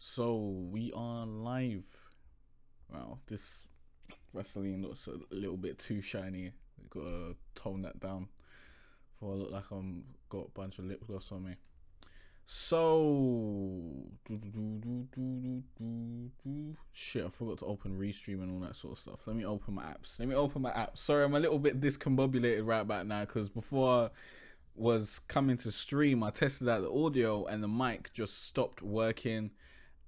So we are live. Wow, this Vaseline looks a little bit too shiny. Gotta tone that down before I look like I'm got a bunch of lip gloss on me. So shit, I forgot to open Restream and all that sort of stuff. Let me open my apps. Sorry, I'm a little bit discombobulated right about now because before I was coming to stream, I tested out the audio and the mic just stopped working.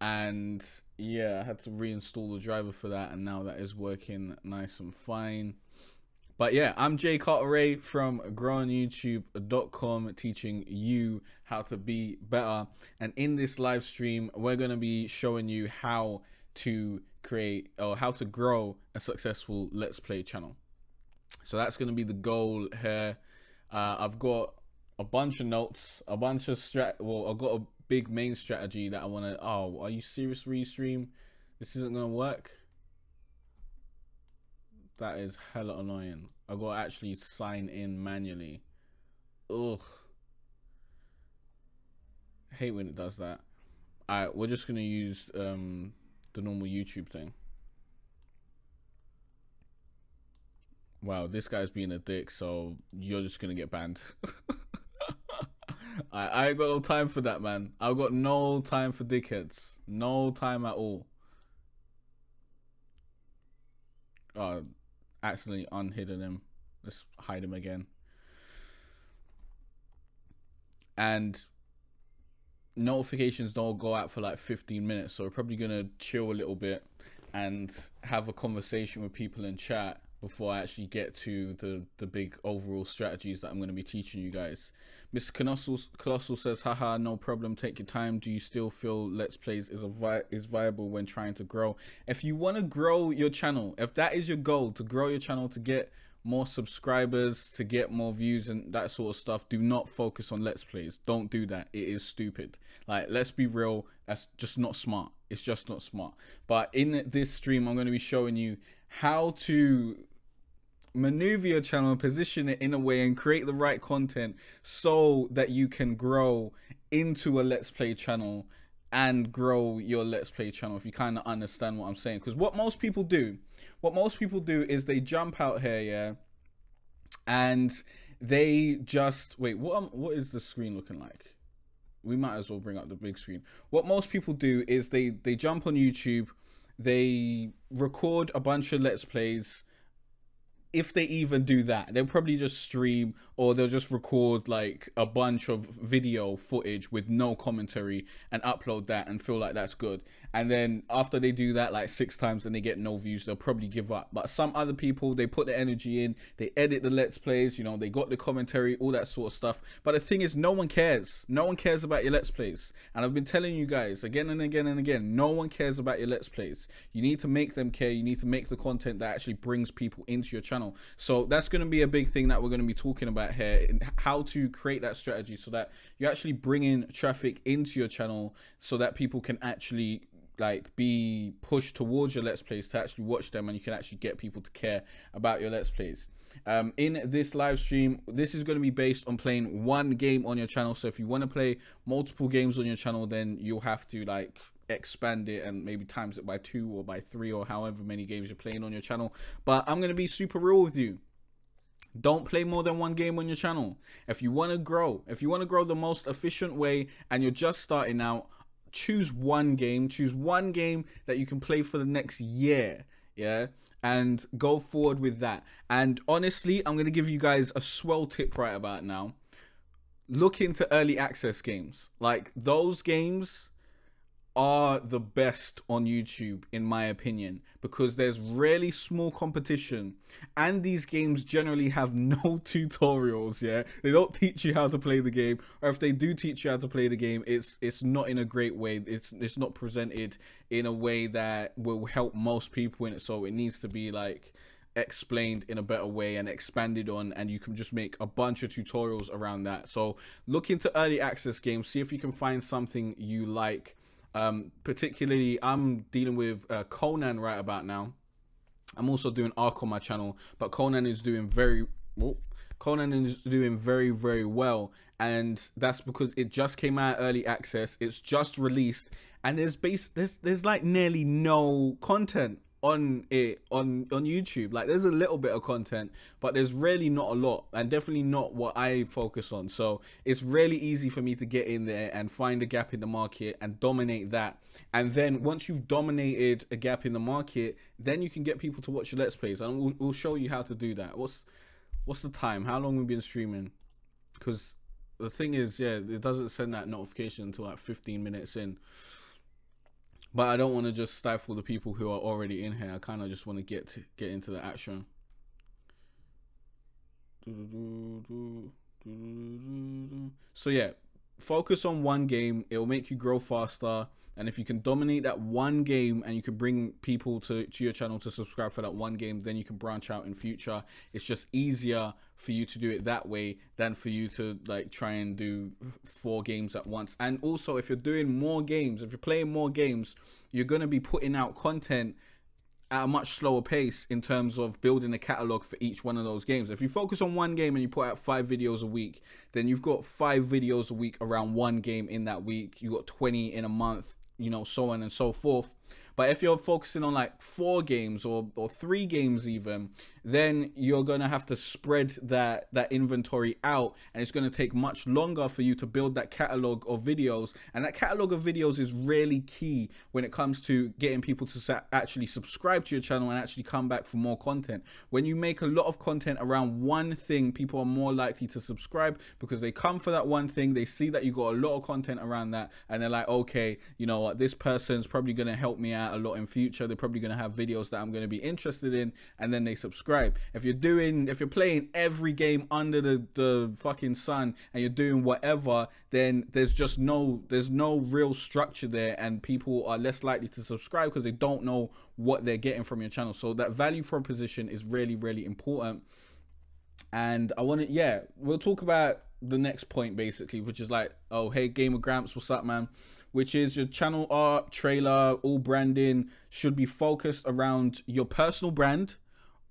And yeah, I had to reinstall the driver for that, and now that is working nice and fine. But yeah, I'm Jay Cartere from growonyoutube.com, teaching you how to be better. And in this live stream, we're going to be showing you how to create or how to grow a successful Let's Play channel. So that's going to be the goal here. I've got a bunch of notes, a bunch of I've got a big main strategy that I want to. Oh, are you serious, Restream? This isn't going to work? That is hella annoying. I got to actually sign in manually. Ugh. Hate when it does that. Alright, we're just going to use the normal YouTube thing. Wow, this guy's being a dick, so you're just going to get banned. I ain't got no time for that, man. I've got no time for dickheads. No time at all. Accidentally unhidden him. Let's hide him again. And notifications don't go out for like 15 minutes, so we're probably gonna chill a little bit and have a conversation with people in chat before I actually get to the big overall strategies that I'm going to be teaching you guys. Mr. Colossal says, haha, no problem, take your time. Do you still feel Let's Plays is viable when trying to grow? If you want to grow your channel, if that is your goal, to grow your channel, to get more subscribers, to get more views and that sort of stuff, do not focus on Let's Plays. Don't do that. It is stupid. Like, let's be real, that's just not smart. It's just not smart. But in this stream, I'm going to be showing you how to maneuver your channel and position it in a way and create the right content so that you can grow into a Let's Play channel and grow your Let's Play channel, if you kind of understand what I'm saying. Because what most people do is they jump out here, yeah, and they just wait. What is the screen looking like? We might as well bring up the big screen. What most people do is they jump on YouTube, they record a bunch of Let's Plays. If they even do that, they'll probably just stream, or they'll just record like a bunch of video footage with no commentary and upload that and feel like that's good. And then after they do that like 6 times and they get no views, they'll probably give up. But some other people, they put the energy in, they edit the Let's Plays, you know, they got the commentary, all that sort of stuff. But the thing is, no one cares. No one cares about your Let's Plays. And I've been telling you guys again and again and again, no one cares about your Let's Plays. You need to make them care. You need to make the content that actually brings people into your channel. So that's going to be a big thing that we're going to be talking about here, and how to create that strategy so that you actually bring in traffic into your channel so that people can actually like be pushed towards your Let's Plays to actually watch them, and you can actually get people to care about your Let's Plays. In this live stream, this is going to be based on playing one game on your channel. So if you want to play multiple games on your channel, then you'll have to like expand it and maybe times it by 2 or by 3 or however many games you're playing on your channel. But I'm going to be super real with you. Don't play more than one game on your channel. If you want to grow, the most efficient way and you're just starting out, choose one game that you can play for the next year, yeah, and go forward with that. And honestly, I'm going to give you guys a swell tip right about now. Look into early access games. Like, those games are the best on YouTube, in my opinion, because there's really small competition and these games generally have no tutorials. Yeah, they don't teach you how to play the game, or if they do teach you how to play the game, it's not in a great way. It's not presented in a way that will help most people in it. So it needs to be like explained in a better way and expanded on, and you can just make a bunch of tutorials around that. So look into early access games, see if you can find something you like. Particularly, I'm dealing with Conan right about now. I'm also doing Ark on my channel, but Conan is doing very well, and that's because it just came out early access. It's just released, and there's like nearly no content on it on YouTube. Like, there's a little bit of content, but there's really not a lot, and definitely not what I focus on. So it's really easy for me to get in there and find a gap in the market and dominate that. And then once you've dominated a gap in the market, then you can get people to watch your Let's Plays, and we'll show you how to do that. What's the time? How long we've been streaming? Because the thing is, yeah, it doesn't send that notification until like 15 minutes in. But I don't want to just stifle the people who are already in here. I kind of just want to get into the action. So yeah, focus on one game. It will make you grow faster. And if you can dominate that one game and you can bring people to your channel to subscribe for that one game, then you can branch out in future. It's just easier for you to do it that way than for you to like try and do 4 games at once. And also, if you're doing more games, if you're playing more games, you're going to be putting out content at a much slower pace in terms of building a catalog for each one of those games. If you focus on one game and you put out 5 videos a week, then you've got 5 videos a week around one game in that week. You got 20 in a month, you know, so on and so forth. But if you're focusing on like 4 games or 3 games even, then you're going to have to spread that inventory out, and it's going to take much longer for you to build that catalog of videos. And that catalog of videos is really key when it comes to getting people to actually subscribe to your channel and actually come back for more content. When you make a lot of content around one thing, people are more likely to subscribe because they come for that one thing. They see that you got a lot of content around that, and they're like, okay, you know what, this person's probably going to help me out a lot in future. They're probably going to have videos that I'm going to be interested in, and then they subscribe. If you're playing every game under the fucking sun and you're doing whatever, then there's no real structure there, and people are less likely to subscribe because they don't know what they're getting from your channel. So that value proposition is really, really important. And I want to, yeah, we'll talk about the next point basically, which is like, oh, hey, Gamer Gramps, what's up, man? Which is your channel art, trailer, all branding should be focused around your personal brand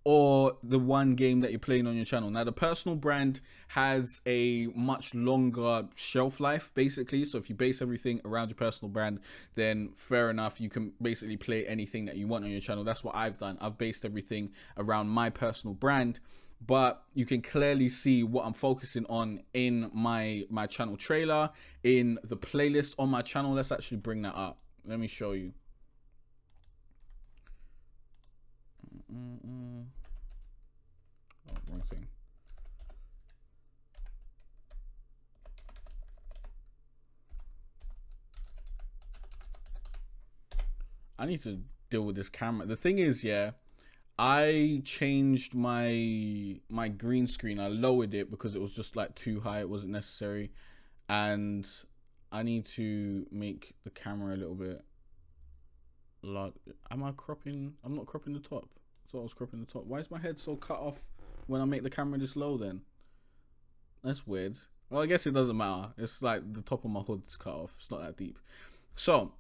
or the one game that you're playing on your channel. Now, the personal brand has a much longer shelf life, basically. So if you base everything around your personal brand, then fair enough, you can basically play anything that you want on your channel. That's what I've done. I've based everything around my personal brand. But you can clearly see what I'm focusing on in my channel trailer, in the playlist on my channel. Let's actually bring that up. Let me show you. Oh, wrong thing. I need to deal with this camera. The thing is, yeah, I changed my green screen. I lowered it because it was just like too high. It wasn't necessary, and I need to make the camera a little bit large. Am I cropping? I'm not cropping the top. I thought I was cropping the top. Why is my head so cut off when I make the camera this low then? That's weird. Well, I guess it doesn't matter. It's like the top of my hood is cut off. It's not that deep. So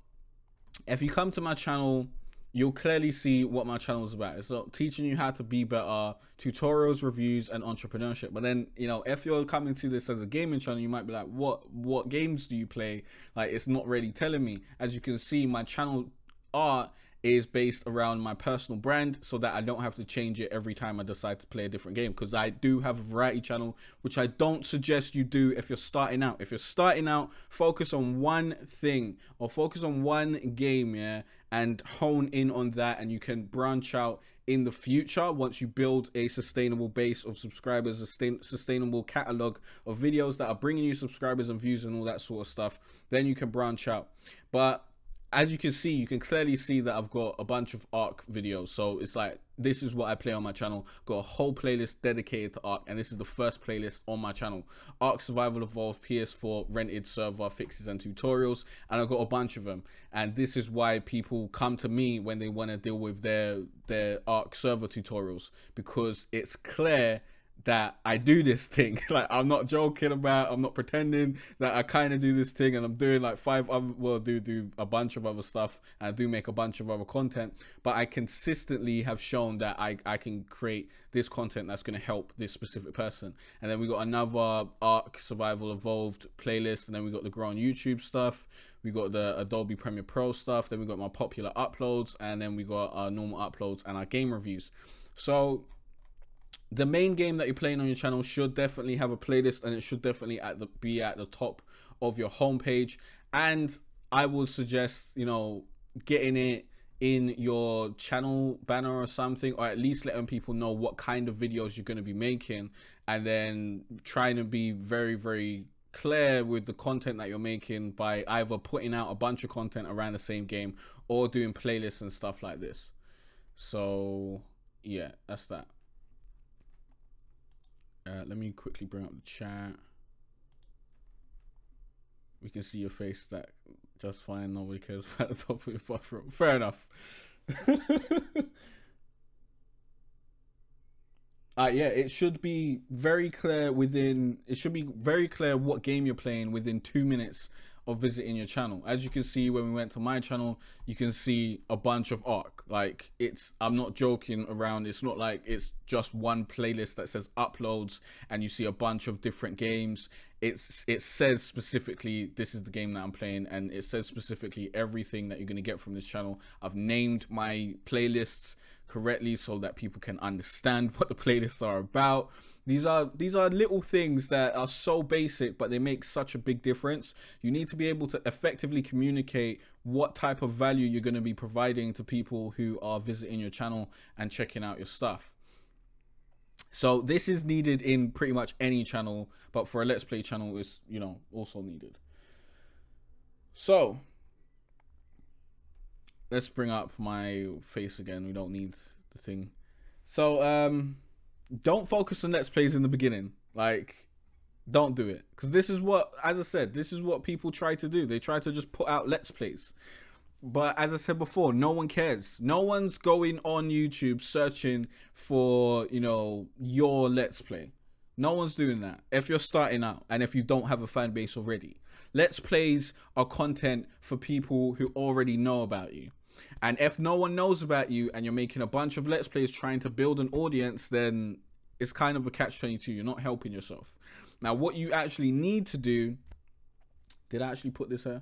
if you come to my channel, you'll clearly see what my channel is about. It's teaching you how to be better, tutorials, reviews, and entrepreneurship. But then, you know, if you're coming to this as a gaming channel, you might be like, what games do you play? Like, it's not really telling me. As you can see, my channel art is based around my personal brand, so that I don't have to change it every time I decide to play a different game, because I do have a variety channel, which I don't suggest you do if you're starting out. If you're starting out, focus on one thing or focus on one game, yeah, and hone in on that, and you can branch out in the future once you build a sustainable base of subscribers, a sustainable catalog of videos that are bringing you subscribers and views and all that sort of stuff. Then you can branch out. But as you can see, you can clearly see that I've got a bunch of Ark videos. So it's like, this is what I play on my channel. Got a whole playlist dedicated to Ark, and this is the first playlist on my channel. Ark Survival Evolved PS4 rented server fixes and tutorials, and I've got a bunch of them. And this is why people come to me when they want to deal with their Ark server tutorials, because it's clear that I do this thing. Like, I'm not joking about, I'm not pretending that I kind of do this thing, and I'm doing like 5 other, well, do a bunch of other stuff, and I do make a bunch of other content, but I consistently have shown that I can create this content that's going to help this specific person. And then we got another Ark Survival Evolved playlist, and then we got the Grow on YouTube stuff, we got the Adobe Premiere Pro stuff, then we got my popular uploads, and then we got our normal uploads and our game reviews. So the main game that you're playing on your channel should definitely have a playlist, and it should definitely be at the top of your homepage. And I would suggest, you know, getting it in your channel banner or something, or at least letting people know what kind of videos you're going to be making, and then trying to be very, very clear with the content that you're making by either putting out a bunch of content around the same game or doing playlists and stuff like this. So yeah, that's that. Let me quickly bring up the chat. We can see your face stack just fine. Nobody cares about the top of your bathroom. Fair enough. Yeah, it should be very clear within, it should be very clear what game you're playing within 2 minutes of visiting your channel. As you can see, when we went to my channel, you can see a bunch of Ark. Like, it's, I'm not joking around. It's not like it's just one playlist that says uploads and you see a bunch of different games. It says specifically, this is the game that I'm playing, and it says specifically everything that you're going to get from this channel. I've named my playlists correctly so that people can understand what the playlists are about. These are little things that are so basic, but they make such a big difference. You need to be able to effectively communicate what type of value you're going to be providing to people who are visiting your channel and checking out your stuff. So this is needed in pretty much any channel, but for a Let's Play channel, it's, you know, also needed. So let's bring up my face again. We don't need the thing. So don't focus on Let's Plays in the beginning. Like, don't do it, because this is what, as I said, this is what people try to do. They try to just put out Let's Plays, but as I said before, no one cares. No one's going on YouTube searching for, you know, your Let's Play. No one's doing that if you're starting out and if you don't have a fan base already. Let's Plays are content for people who already know about you. And if no one knows about you and you're making a bunch of Let's Plays trying to build an audience, then it's kind of a catch-22. You're not helping yourself. Now, what you actually need to do... Did I actually put this here?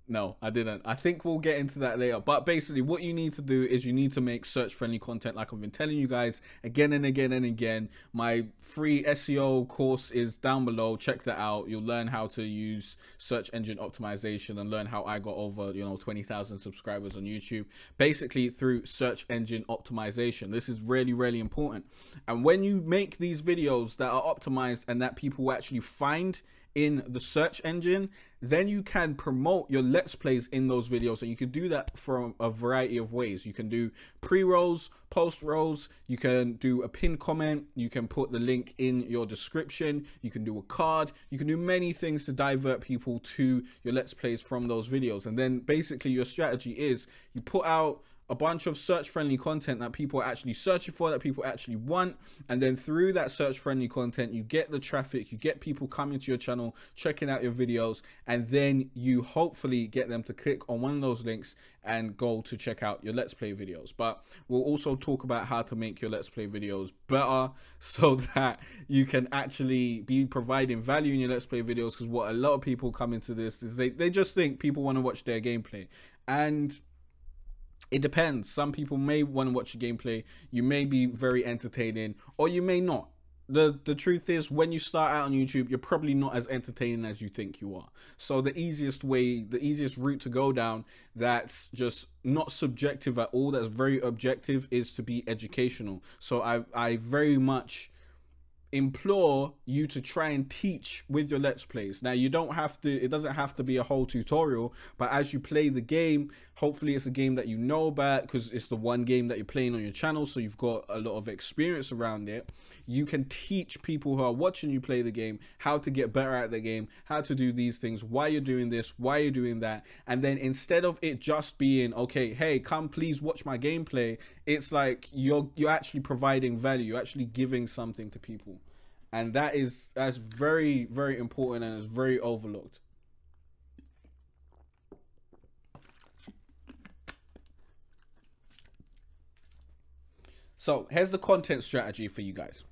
No, I didn't. I think we'll get into that later. But basically, what you need to do is you need to make search-friendly content, like I've been telling you guys again and again and again. My free SEO course is down below. Check that out. You'll learn how to use search engine optimization and learn how I got over, you know, 20,000 subscribers on YouTube, basically through search engine optimization. This is really, really important. And when you make these videos that are optimized and that people will actually find in the search engine, then you can promote your Let's Plays in those videos. And you can do that from a variety of ways. You can do pre-rolls, post-rolls, you can do a pinned comment, you can put the link in your description, you can do a card, you can do many things to divert people to your Let's Plays from those videos. And then basically your strategy is you put out a bunch of search-friendly content that people are actually searching for, that people actually want, and then through that search-friendly content, you get the traffic, you get people coming to your channel, checking out your videos, and then you hopefully get them to click on one of those links and go to check out your Let's Play videos. But we'll also talk about how to make your Let's Play videos better so that you can actually be providing value in your Let's Play videos, because what a lot of people come into this is they just think people want to watch their gameplay, and it depends. Some people may want to watch your gameplay. You may be very entertaining, or you may not. The truth is, when you start out on YouTube, you're probably not as entertaining as you think you are. So the easiest way, the easiest route to go down, that's just not subjective at all, that's very objective, is to be educational. So I very much implore you to try and teach with your Let's Plays. Now, you don't have to, it doesn't have to be a whole tutorial, but as you play the game, hopefully it's a game that you know about, because it's the one game that you're playing on your channel, so you've got a lot of experience around it. You can teach people who are watching you play the game how to get better at the game, how to do these things, why you're doing this, why you're doing that. And then instead of it just being, okay, hey, come please watch my gameplay, it's like you're actually providing value, you're actually giving something to people. And that's very, very important, and it's very overlooked. So here's the content strategy for you guys.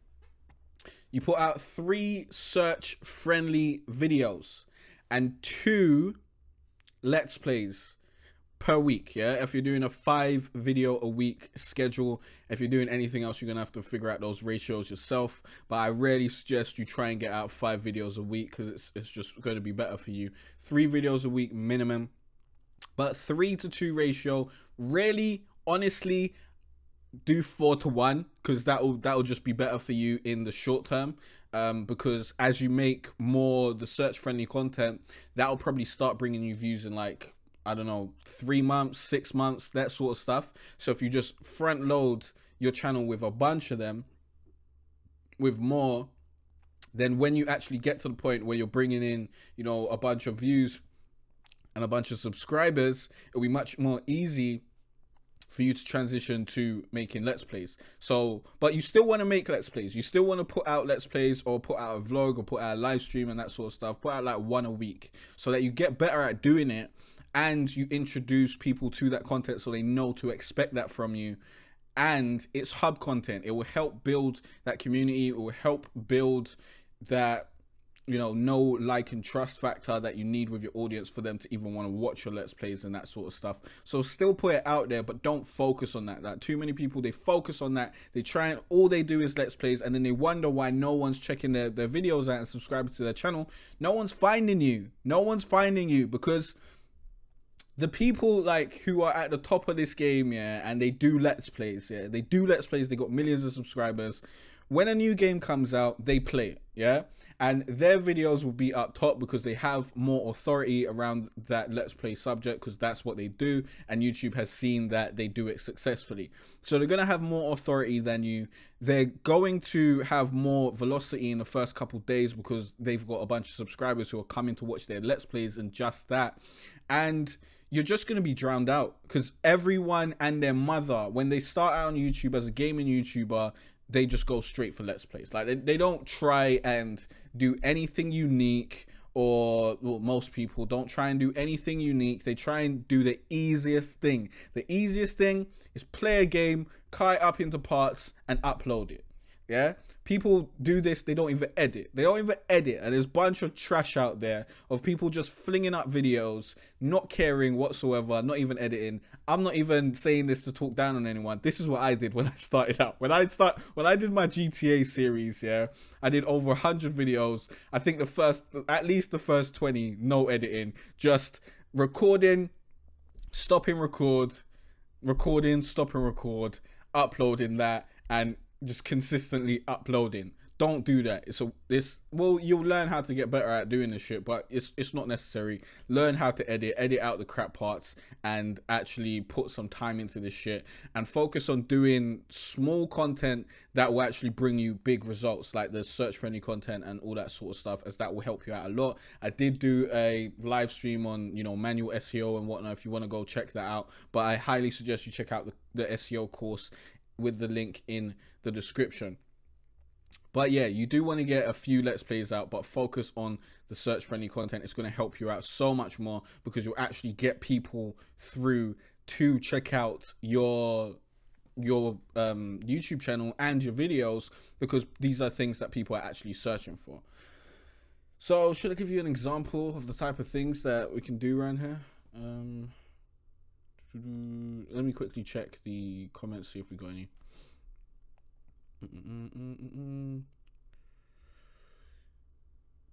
You put out 3 search friendly videos and 2 Let's Plays per week. Yeah, if you're doing a 5 video a week schedule, if you're doing anything else, you're gonna have to figure out those ratios yourself, but I really suggest you try and get out 5 videos a week, because it's just going to be better for you. 3 videos a week minimum, but 3-to-2 ratio. Really, honestly, do 4-to-1, because that'll just be better for you in the short term, because as you make more the search friendly content, that'll probably start bringing you views in, like, I don't know, 3 months, 6 months, that sort of stuff. So if you just front load your channel with a bunch of them, with more, then when you actually get to the point where you're bringing in, you know, a bunch of views and a bunch of subscribers, it'll be much more easy for you to transition to making Let's Plays. So, but you still want to make Let's Plays. You still want to put out Let's Plays, or put out a vlog, or put out a live stream and that sort of stuff. Put out like 1 a week, so that you get better at doing it, and you introduce people to that content so they know to expect that from you. And it's hub content. It will help build that community. It will help build that, you know, like and trust factor that you need with your audience for them to even want to watch your Let's Plays and that sort of stuff. So still put it out there, but don't focus on that. Like, too many people, they focus on that. They try, and all they do is Let's Plays, and then they wonder why no one's checking their videos out and subscribing to their channel. No one's finding you. No one's finding you, because the people like who are at the top of this game, yeah, and they do Let's Plays, yeah, they do Let's Plays, they got millions of subscribers. When a new game comes out, they play it, yeah, and their videos will be up top because they have more authority around that Let's Play subject, because that's what they do, and YouTube has seen that they do it successfully. So they're gonna have more authority than you. They're going to have more velocity in the first couple days because they've got a bunch of subscribers who are coming to watch their Let's Plays and just that. And you're just going to be drowned out, because everyone and their mother, when they start out on YouTube as a gaming YouTuber, they just go straight for Let's Plays. Like, they don't try and do anything unique, or, well, most people don't try and do anything unique. They try and do the easiest thing. The easiest thing is play a game, cut it up into parts, and upload it. Yeah, people do this, they don't even edit. They don't even edit, and there's a bunch of trash out there of people just flinging up videos, not caring whatsoever, not even editing. I'm not even saying this to talk down on anyone. This is what I did when I started out. When I did my GTA series, yeah, I did over 100 videos. I think at least the first 20, no editing, just recording, stop and record, recording, stop and record, uploading that, and just consistently uploading. Don't do that. So well, you'll learn how to get better at doing this shit, but it's not necessary. Learn how to edit out the crap parts, and actually put some time into this shit, and focus on doing small content that will actually bring you big results, like the search friendly content and all that sort of stuff, as that will help you out a lot. I did do a live stream on, you know, manual SEO and whatnot, if you want to go check that out, but I highly suggest you check out the SEO course with the link in the description. But yeah, you do want to get a few Let's Plays out, but focus on the search friendly content. It's going to help you out so much more, because you'll actually get people through to check out your YouTube channel and your videos, because these are things that people are actually searching for. So should I give you an example of the type of things that we can do around here? Let me quickly check the comments, see if we got any.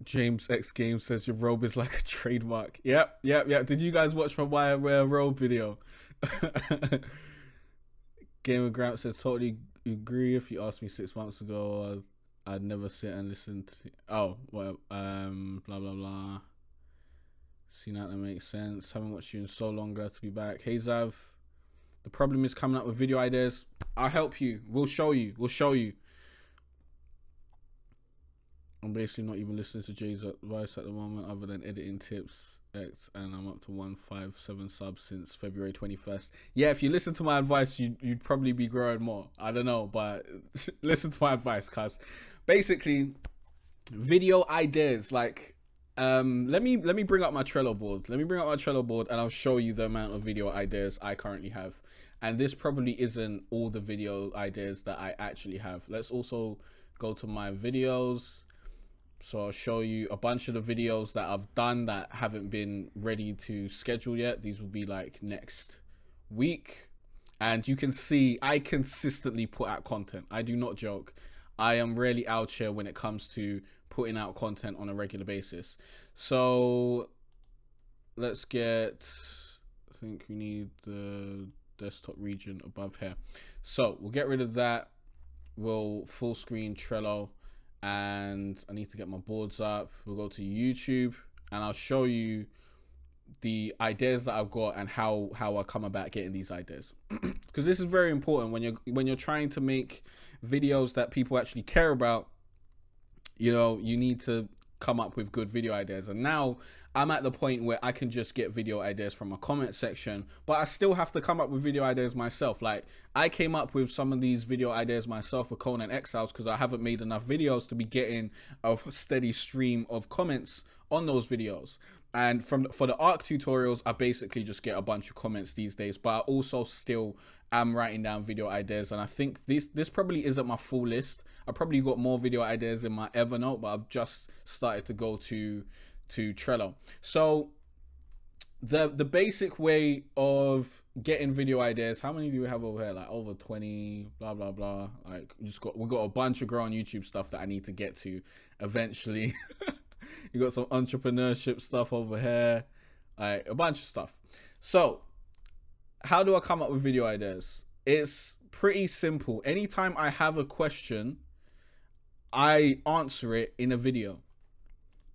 James X Games says your robe is like a trademark. Yep. Did you guys watch my Why I Wear a Robe video? Game of Gramps says totally agree. If you asked me 6 months ago, I'd never sit and listen to. Oh, well, blah blah blah. See, now that makes sense. Haven't watched you in so long. Glad to be back. Hey Zav, the problem is coming up with video ideas. I'll help you. We'll show you. We'll show you. I'm basically not even listening to Jay's advice at the moment, other than editing tips. And I'm up to 157 subs since February 21st. Yeah, if you listen to my advice, you'd probably be growing more. I don't know, but listen to my advice, cuz basically video ideas, like let me bring up my Trello board. Let me bring up my Trello board and I'll show you the amount of video ideas I currently have. And this probably isn't all the video ideas that I actually have. Let's also go to my videos. So I'll show you a bunch of the videos that I've done that haven't been ready to schedule yet. These will be like next week. And you can see I consistently put out content. I do not joke. I am really out here when it comes to putting out content on a regular basis. So let's get, I think we need the desktop region above here. So we'll get rid of that. We'll full screen Trello. And I need to get my boards up. We'll go to YouTube and I'll show you the ideas that I've got and how I come about getting these ideas. Because this is very important when you're trying to make videos that people actually care about. You know, you need to come up with good video ideas. And now I'm at the point where I can just get video ideas from a comment section, but I still have to come up with video ideas myself. Like I came up with some of these video ideas myself for Conan Exiles because I haven't made enough videos to be getting a steady stream of comments on those videos. And for the ARC tutorials, I basically just get a bunch of comments these days, but I also still am writing down video ideas. And I think this probably isn't my full list. I probably got more video ideas in my Evernote, but I've just started to go to Trello. So the basic way of getting video ideas, how many do we have over here? Like over 20, blah blah blah. Like we've got a bunch of growing YouTube stuff that I need to get to eventually. You got some entrepreneurship stuff over here, like a bunch of stuff. So how do I come up with video ideas? It's pretty simple. Anytime I have a question, I answer it in a video,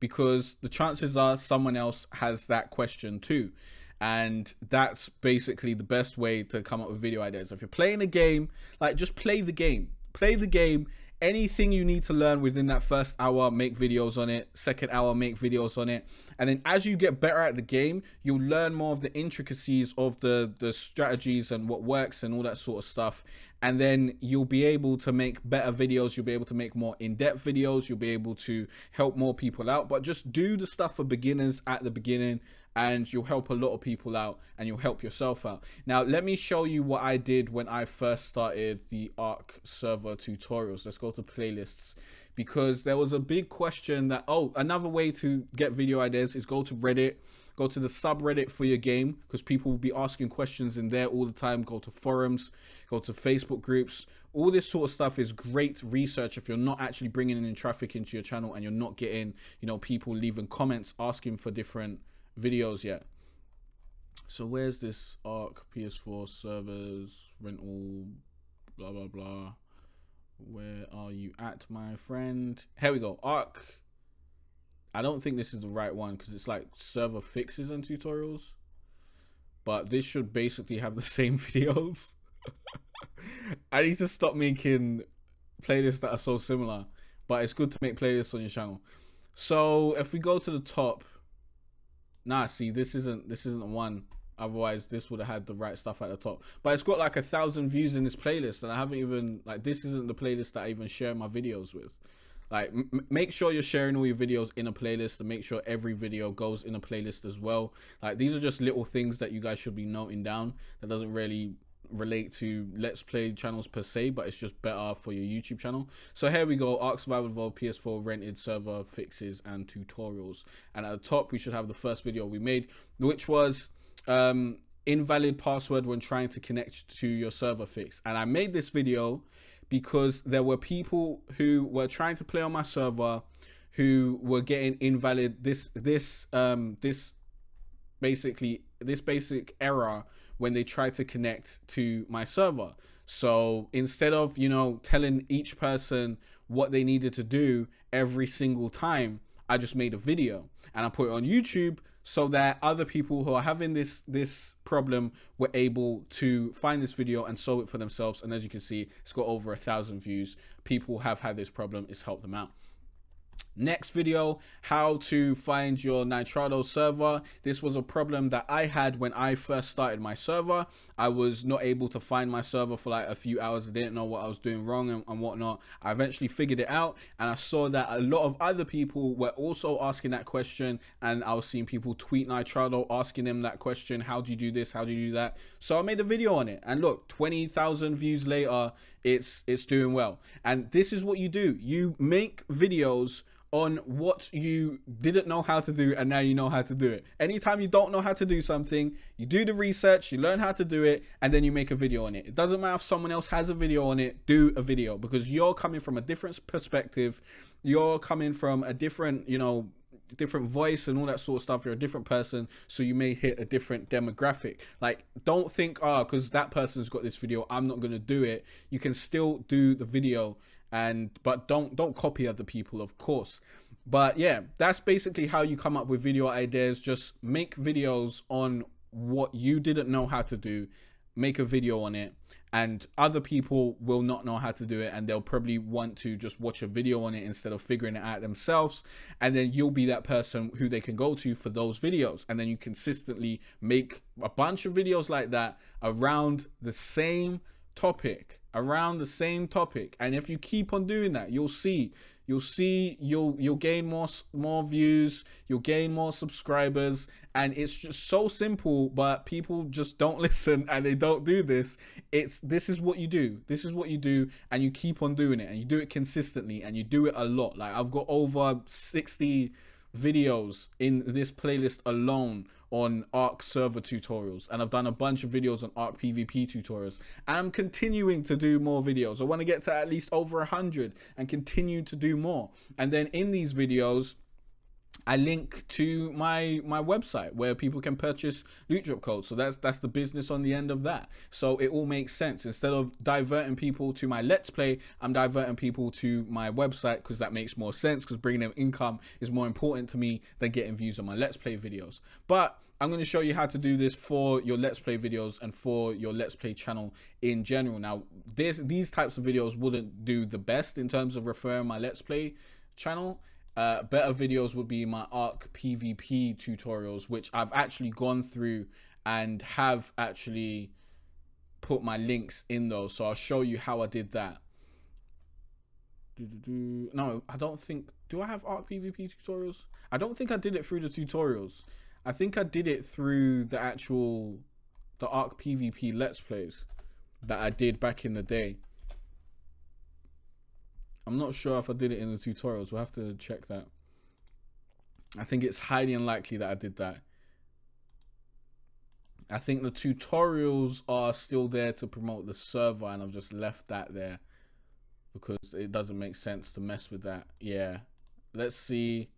because the chances are someone else has that question too. And that's basically the best way to come up with video ideas. If you're playing a game, like just play the game. Play the game. Anything you need to learn within that first hour, make videos on it. Second hour, make videos on it. And then as you get better at the game, you'll learn more of the intricacies of the strategies and what works and all that sort of stuff. And then you'll be able to make better videos. You'll be able to make more in-depth videos. You'll be able to help more people out. But just do the stuff for beginners at the beginning, and you'll help a lot of people out and you'll help yourself out. Now, let me show you what I did when I first started the ARC server tutorials. Let's go to playlists, because there was a big question that, oh, another way to get video ideas is go to Reddit, go to the subreddit for your game, because people will be asking questions in there all the time. Go to forums, go to Facebook groups. All this sort of stuff is great research if you're not actually bringing in traffic into your channel and you're not getting, you know, people leaving comments asking for different videos yet. So where's this ARC PS4 servers rental blah blah blah? Where are you at, my friend? Here we go. ARC. I don't think this is the right one because it's like server fixes and tutorials, but this should basically have the same videos. I need to stop making playlists that are so similar, but it's good to make playlists on your channel. So if we go to the top, nah, see, this isn't the one. Otherwise this would have had the right stuff at the top, but it's got like 1,000 views in this playlist, and I haven't even, like, this isn't the playlist that I even share my videos with. Like, make sure you're sharing all your videos in a playlist, and make sure every video goes in a playlist as well. Like, these are just little things that you guys should be noting down. That doesn't really relate to Let's Play channels per se, but it's just better for your YouTube channel. So here we go. ARC Survival Evolved PS4 rented server fixes and tutorials. And at the top we should have the first video we made, which was invalid password when trying to connect to your server fix. And I made this video because there were people who were trying to play on my server who were getting invalid this basic error when they tried to connect to my server. So instead of, you know, telling each person what they needed to do every single time, I just made a video and I put it on YouTube so that other people who are having this problem were able to find this video and solve it for themselves. And as you can see, it's got over 1,000 views. People have had this problem. It's helped them out. Next video, how to find your Nitrado server. This was a problem that I had when I first started my server. I was not able to find my server for like a few hours. I didn't know what I was doing wrong and whatnot. I eventually figured it out, and I saw that a lot of other people were also asking that question, and I was seeing people tweet Nitrado asking them that question. How do you do this? How do you do that? So I made a video on it, and look, 20,000 views later, it's doing well. And this is what you do. You make videos on what you didn't know how to do, and now you know how to do it. Anytime you don't know how to do something, you do the research, you learn how to do it, and then you make a video on it. It doesn't matter if someone else has a video on it, do a video, because you're coming from a different perspective. You're coming from a different, you know, different voice and all that sort of stuff. You're a different person, so you may hit a different demographic. Like, don't think, oh, because that person's got this video, I'm not going to do it. You can still do the video, but don't copy other people, of course. But yeah, that's basically how you come up with video ideas. Just make videos on what you didn't know how to do, make a video on it, and other people will not know how to do it, and they'll probably want to just watch a video on it instead of figuring it out themselves. And then you'll be that person who they can go to for those videos, and then you consistently make a bunch of videos like that around the same topic, and if you keep on doing that, you'll gain more views, you'll gain more subscribers. And it's just so simple, but people just don't listen and they don't do this. This is what you do, and you keep on doing it, and you do it consistently, and you do it a lot. Like, I've got over 60 videos in this playlist alone on Arc server tutorials, and I've done a bunch of videos on Arc PvP tutorials, and I'm continuing to do more videos. I want to get to at least over 100 and continue to do more. And then in these videos, I link to my website where people can purchase loot drop codes. So that's the business on the end of that. So it all makes sense. Instead of diverting people to my Let's Play, I'm diverting people to my website, because that makes more sense, because bringing them income is more important to me than getting views on my Let's Play videos. But I'm going to show you how to do this for your Let's Play videos and for your Let's Play channel in general. Now, these types of videos wouldn't do the best in terms of referring my Let's Play channel. Better videos would be my Arc PvP tutorials, which I've actually gone through and have actually put my links in those. So I'll show you how I did that. No, I don't think, do I have Arc PvP tutorials? I don't think I did it through the tutorials. I think I did it through the Arc PvP Let's Plays that I did back in the day. I'm not sure if I did it in the tutorials. We'll have to check that. I think it's highly unlikely that I did that. I think the tutorials are still there to promote the server, and I've just left that there because it doesn't make sense to mess with that. Yeah. Let's see.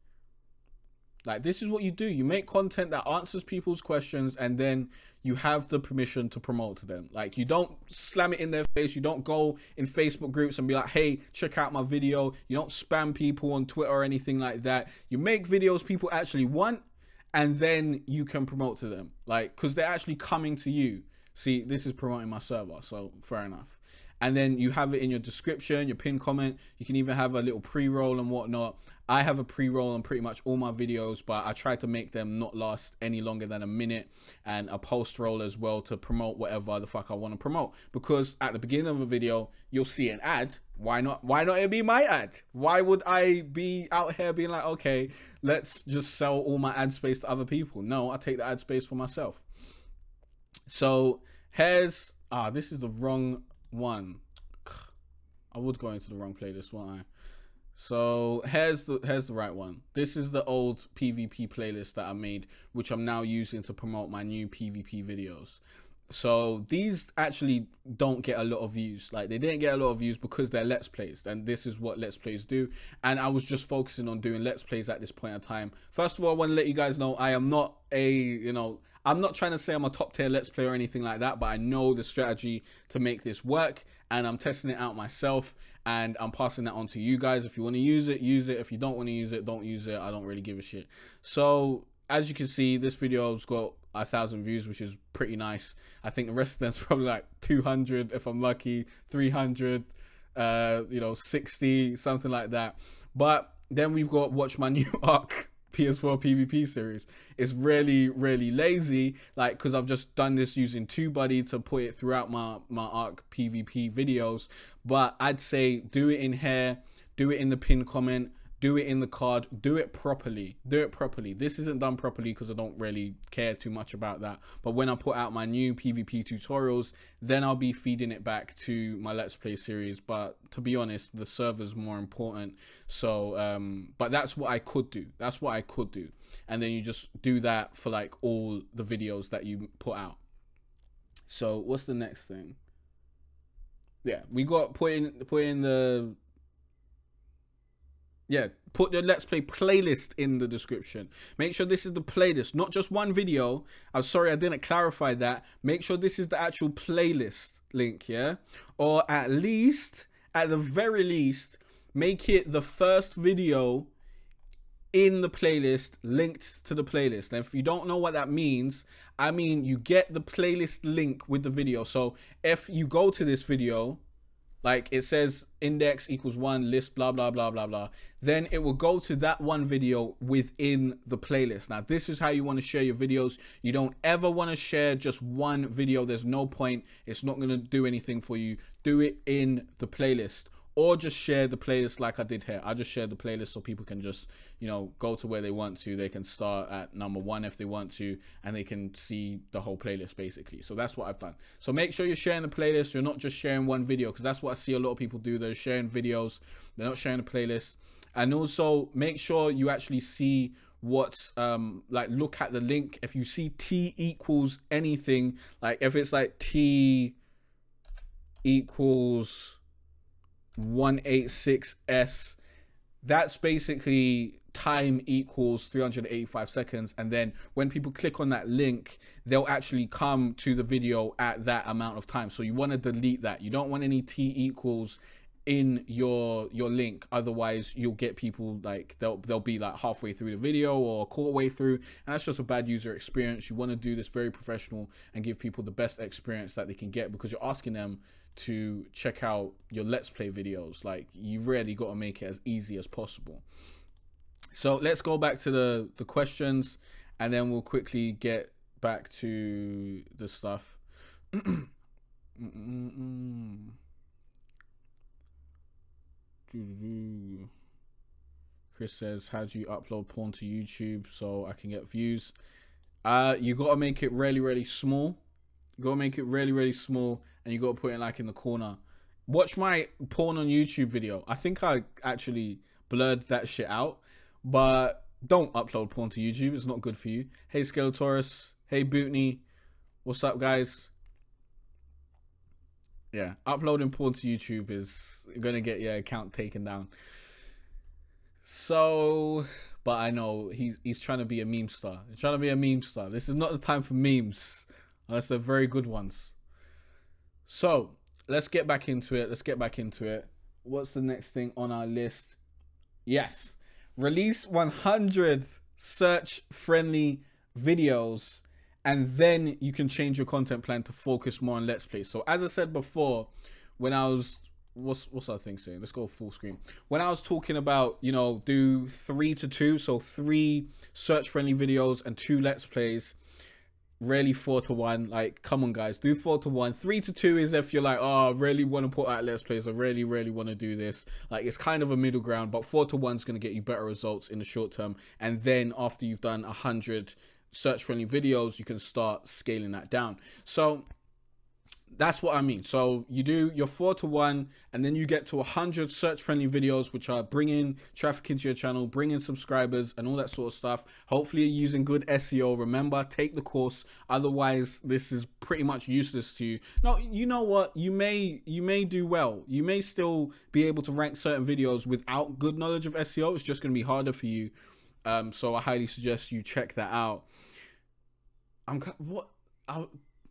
Like, this is what you do. You make content that answers people's questions, and then you have the permission to promote to them. Like, you don't slam it in their face. You don't go in Facebook groups and be like, hey, check out my video. You don't spam people on Twitter or anything like that. You make videos people actually want, and then you can promote to them. Like, because they're actually coming to you. See, this is promoting my server, so fair enough. And then you have it in your description, your pinned comment. You can even have a little pre-roll and whatnot. I have a pre-roll on pretty much all my videos, but I try to make them not last any longer than a minute, and a post-roll as well to promote whatever the fuck I want to promote. Because at the beginning of a video, you'll see an ad. Why not it be my ad? Why would I be out here being like, okay, let's just sell all my ad space to other people? No, I take the ad space for myself. So here's, this is the wrong one. I would go into the wrong playlist, won't I? So here's the right one. This is the old PvP playlist that I made, which I'm now using to promote my new PvP videos. So these actually don't get a lot of views. Like, they didn't get a lot of views because they're Let's Plays, and this is what Let's Plays do. And I was just focusing on doing Let's Plays at this point in time. First of all, I want to let you guys know I am not I'm not trying to say I'm a top tier Let's Play or anything like that, but I know the strategy to make this work, and I'm testing it out myself, and I'm passing that on to you guys. If you want to use it, use it. If you don't want to use it, don't use it. I don't really give a shit. So as you can see, this video's got 1,000 views, which is pretty nice. I think the rest of them's probably like 200 if I'm lucky, 300, 60, something like that. But then we've got Watch My New Arc PS4 PvP series. It's really, really lazy, like, because I've just done this using TubeBuddy to put it throughout my Arc PvP videos. But I'd say do it in here, do it in the pinned comment, do it in the card, do it properly. Do it properly. This isn't done properly because I don't really care too much about that. But when I put out my new PvP tutorials, then I'll be feeding it back to my Let's Play series. But to be honest, the server's more important. So, but that's what I could do. That's what I could do. And then you just do that for like all the videos that you put out. So what's the next thing? Yeah, we got put in the... Yeah, put the Let's Play playlist in the description. Make sure this is the playlist, not just one video. I'm sorry I didn't clarify that. Make sure this is the actual playlist link, yeah? Or at least, at the very least, make it the first video in the playlist linked to the playlist. And if you don't know what that means, I mean you get the playlist link with the video. So if you go to this video, like it says index equals 1 list blah blah blah blah blah, then it will go to that one video within the playlist. Now this is how you want to share your videos. You don't ever want to share just one video. There's no point. It's not going to do anything for you. Do it in the playlist, or just share the playlist like I did here. I just shared the playlist so people can just, go to where they want to. They can start at number 1 if they want to, and they can see the whole playlist basically. So that's what I've done. So make sure you're sharing the playlist. You're not just sharing one video, because that's what I see a lot of people do. They're sharing videos. They're not sharing the playlist. And also make sure you actually see what's like, look at the link. If you see T equals anything, like if it's like T equals 186s, that's basically time equals 385 seconds. And then when people click on that link, they'll actually come to the video at that amount of time. So you want to delete that. You don't want any T equals in your link, otherwise you'll get people like they'll be like halfway through the video or a quarter way through, and that's just a bad user experience. You want to do this very professional and give people the best experience that they can get, because you're asking them to check out your Let's Play videos. Like, you've really got to make it as easy as possible. So let's go back to the questions, and then we'll quickly get back to the stuff. Chris says, how do you upload porn to YouTube so I can get views? You got to make it really, really small. You got to make it really, really small, and you got to put it like in the corner. Watch my porn on YouTube video. I think I actually blurred that shit out, but don't upload porn to YouTube. It's not good for you. Hey Skeletorus, hey Bootney, what's up guys? Yeah, uploading porn to YouTube is gonna get your account taken down. So, but I know he's trying to be a meme star. He's trying to be a meme star. This is not the time for memes, unless they're very good ones. So let's get back into it. Let's get back into it. What's the next thing on our list? Yes, release 100 search-friendly videos, and then you can change your content plan to focus more on Let's Play. So as I said before, when I was, what's our thing saying? Let's go full screen. When I was talking about, do 3 to 2, so 3 search-friendly videos and 2 Let's Plays, really 4 to 1. Like, come on guys, do 4 to 1. 3 to 2 is if you're like, oh, I really want to put out Let's Plays, I really want to do this. Like, it's kind of a middle ground, but 4 to 1 is going to get you better results in the short term. And then after you've done 100 search-friendly videos, you can start scaling that down. So that's what I mean. So you do your 4 to 1, and then you get to 100 search-friendly videos, which are bringing traffic into your channel, bringing subscribers, and all that sort of stuff. Hopefully you're using good SEO. Remember, take the course. Otherwise, this is pretty much useless to you. No, you know what? You may do well. You may still be able to rank certain videos without good knowledge of SEO. It's just going to be harder for you. So I highly suggest you check that out.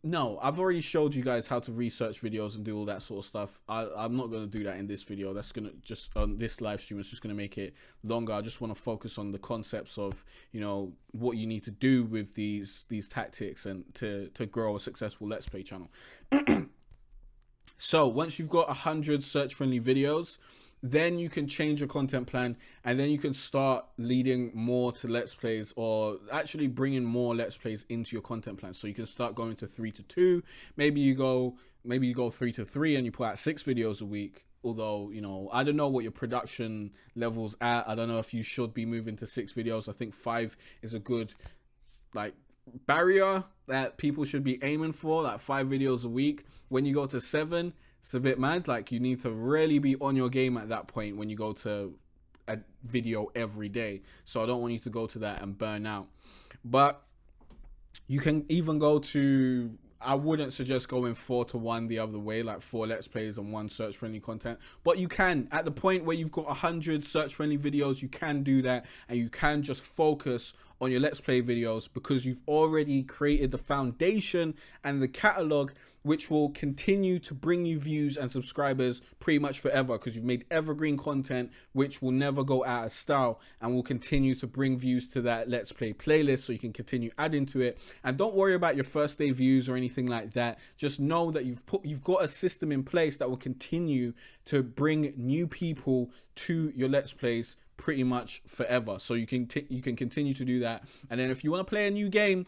No, I've already showed you guys how to research videos and do all that sort of stuff. I'm not going to do that in this video. That's going to just, on this live stream, it's just going to make it longer. I just want to focus on the concepts of, you know, what you need to do with these tactics and to grow a successful Let's Play channel. So once you've got 100 search friendly videos, then you can change your content plan, and then you can start leading more to Let's Plays, or actually bringing more Let's Plays into your content plan. So you can start going to 3 to 2. Maybe you go 3 to 3 and you put out 6 videos a week. Although, you know, I don't know what your production level's at. I don't know if you should be moving to 6 videos. I think 5 is a good, like, barrier that people should be aiming for, like 5 videos a week. When you go to 7, it's a bit mad. Like, you need to really be on your game at that point when you go to a video every day. So I don't want you to go to that and burn out. But you can even go to, I wouldn't suggest going 4 to 1 the other way, like 4 Let's Plays and 1 search friendly content. But you can, at the point where you've got 100 search friendly videos, you can do that, and you can just focus on your Let's Play videos, because you've already created the foundation and the catalog, which will continue to bring you views and subscribers pretty much forever, because you've made evergreen content which will never go out of style and will continue to bring views to that Let's Play playlist, so you can continue adding to it. And don't worry about your first day views or anything like that. Just know that you've got a system in place that will continue to bring new people to your Let's Plays pretty much forever. So you can continue to do that. And then if you want to play a new game,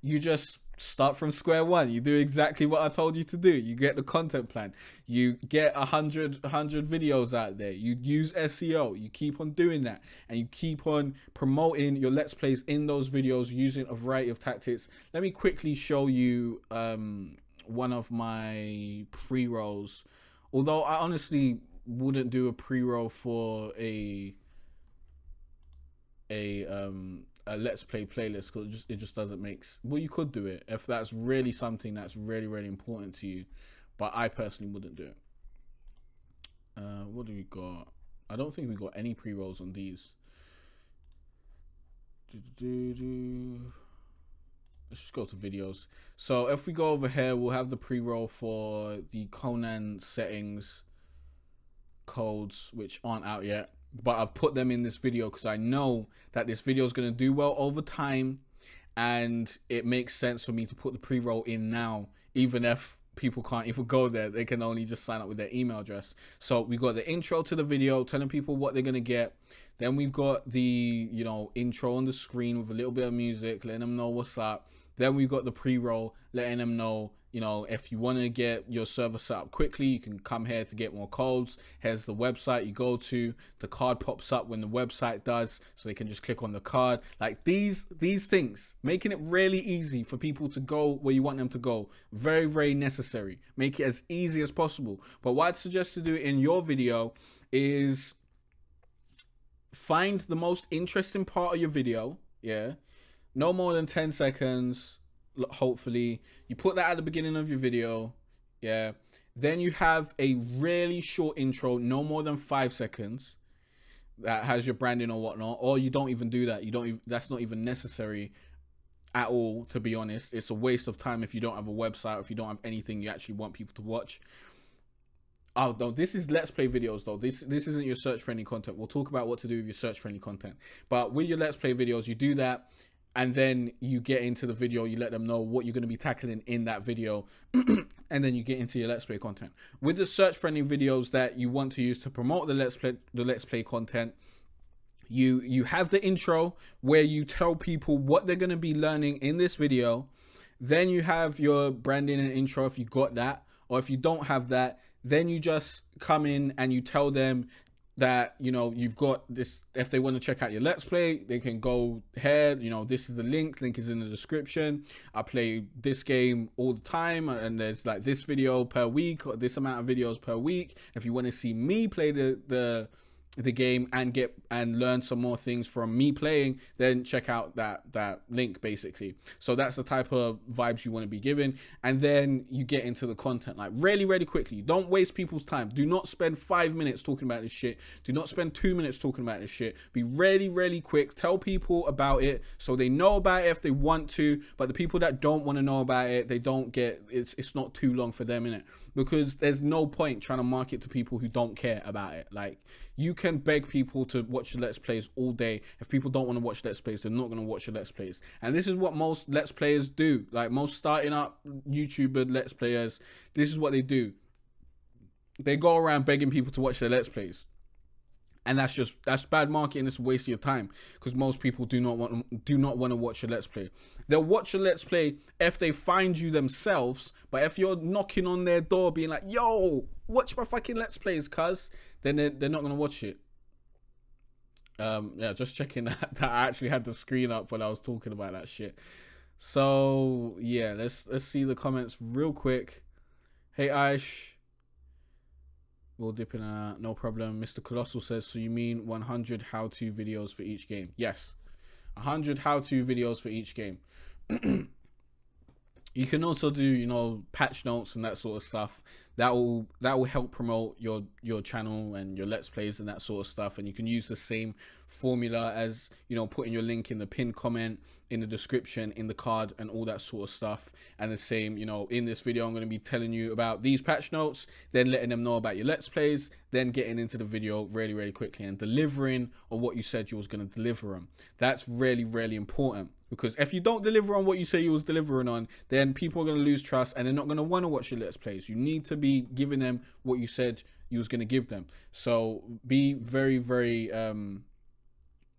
you just start from square one. You do exactly what I told you to do. You get the content plan, you get 100 videos out there, you use SEO, you keep on doing that, and you keep on promoting your Let's Plays in those videos using a variety of tactics. Let me quickly show you one of my pre-rolls, although I honestly wouldn't do a pre-roll for a Let's Play playlist, because it just doesn't make well, you could do it if that's really something that's really important to you, but I personally wouldn't do it. What do we got? I don't think we got any pre-rolls on these. Let's just go to videos. So if we go over here, we'll have the pre-roll for the Conan settings codes, which aren't out yet, but I've put them in this video because I know that this video is going to do well over time, and it makes sense for me to put the pre-roll in now, even if people can't even go there. They can only just sign up with their email address. So we got the intro to the video telling people what they're going to get. Then we've got the, you know, intro on the screen with a little bit of music, letting them know what's up. Then we've got the pre-roll letting them know, you know, if you want to get your server set up quickly, you can come here to get more codes. Here's the website you go to. The card pops up when the website does, so they can just click on the card. Like these things, making it really easy for people to go where you want them to go. Very necessary. Make it as easy as possible. But what I'd suggest to do in your video is find the most interesting part of your video. Yeah. No more than 10 seconds. Hopefully you put that at the beginning of your video. Yeah, then you have a really short intro, no more than 5 seconds, that has your branding or whatnot. Or you don't even do that. You don't even, that's not even necessary at all, to be honest. It's a waste of time if you don't have a website, or if you don't have anything you actually want people to watch. Oh no, this is Let's Play videos though. This isn't your search friendly content. We'll talk about what to do with your search friendly content, but with your Let's Play videos, you do that. And then you get into the video, you let them know what you're going to be tackling in that video, and then you get into your Let's Play content. With the search friendly videos that you want to use to promote the Let's Play content, you have the intro where you tell people what they're going to be learning in this video. Then you have your branding and intro if you got that, or if you don't have that, then you just come in and you tell them that, you know, you've got this. If they want to check out your Let's Play, they can go ahead. You know, this is the link is in the description. I play this game all the time, and there's like this video per week, or this amount of videos per week. If you want to see me play the the game and learn some more things from me playing, then check out that link basically. So that's the type of vibes you want to be given, and then you get into the content like really quickly. Don't waste people's time. Do not spend 5 minutes talking about this shit. Do not spend 2 minutes talking about this shit. Be really quick. Tell people about it so they know about it if they want to, but the people that don't want to know about it, they don't get it's not too long for them, innit? Because there's no point trying to market to people who don't care about it. Like, you can beg people to watch your Let's Plays all day. If people don't want to watch Let's Plays, they're not going to watch your Let's Plays. And this is what most Let's Players do. Like, most starting up YouTuber Let's Players, this is what they do. They go around begging people to watch their Let's Plays. And that's bad marketing. It's a waste of your time, because most people do not want to watch a Let's Play. They'll watch a Let's Play if they find you themselves, but if you're knocking on their door being like, yo, watch my fucking Let's Plays, cuz, then they're not gonna watch it. Yeah, just checking that I actually had the screen up when I was talking about that shit. So yeah, let's see the comments real quick. Hey Aish, we'll dip in no problem. Mr. Colossal says, so you mean 100 how-to videos for each game? Yes, 100 how-to videos for each game. You can also do, you know, patch notes and that sort of stuff. That will help promote your channel and your Let's Plays and that sort of stuff. And you can use the same formula as, you know, putting your link in the pinned comment, in the description, in the card, and all that sort of stuff. And the same, you know, in this video I'm going to be telling you about these patch notes, then letting them know about your Let's Plays, then getting into the video really quickly and delivering on what you said you was going to deliver on. That's really important, because if you don't deliver on what you say you was delivering on, then people are going to lose trust and they're not going to want to watch your Let's Plays. You need to be giving them what you said you was going to give them. So be very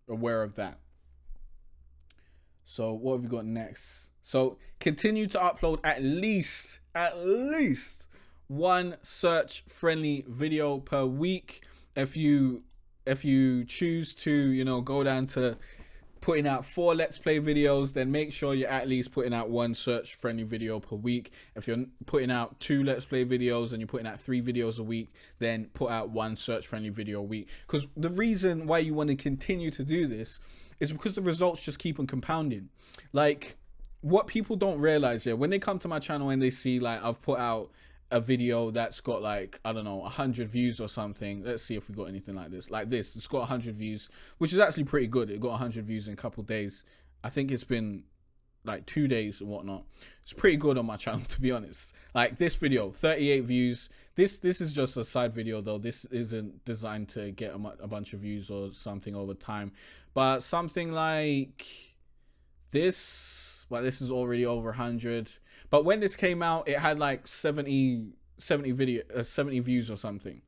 aware of that. So what have we got next? So continue to upload at least one search friendly video per week. If you choose to, you know, go down to putting out 4 Let's Play videos, then make sure you're at least putting out 1 search friendly video per week. If you're putting out 2 Let's Play videos and you're putting out 3 videos a week, then put out 1 search friendly video a week. Because the reason why you want to continue to do this is because the results just keep on compounding. Like, what people don't realize, yeah, when they come to my channel and they see, like, I've put out a video that's got, like, I don't know, 100 views or something. Let's see if we got anything like this. Like this, it's got 100 views, which is actually pretty good. It got 100 views in a couple of days. I think it's been like 2 days and whatnot. It's pretty good on my channel, to be honest. Like this video, 38 views. This is just a side video though. This isn't designed to get a bunch of views or something over time. But something like this, well, this is already over 100. But when this came out, it had like 70 views or something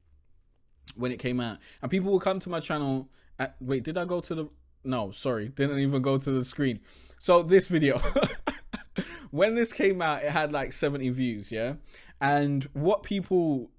when it came out. And people will come to my channel. Wait, did I go to the... No, sorry. Didn't even go to the screen. So this video, when this came out, it had like 70 views, yeah? And what people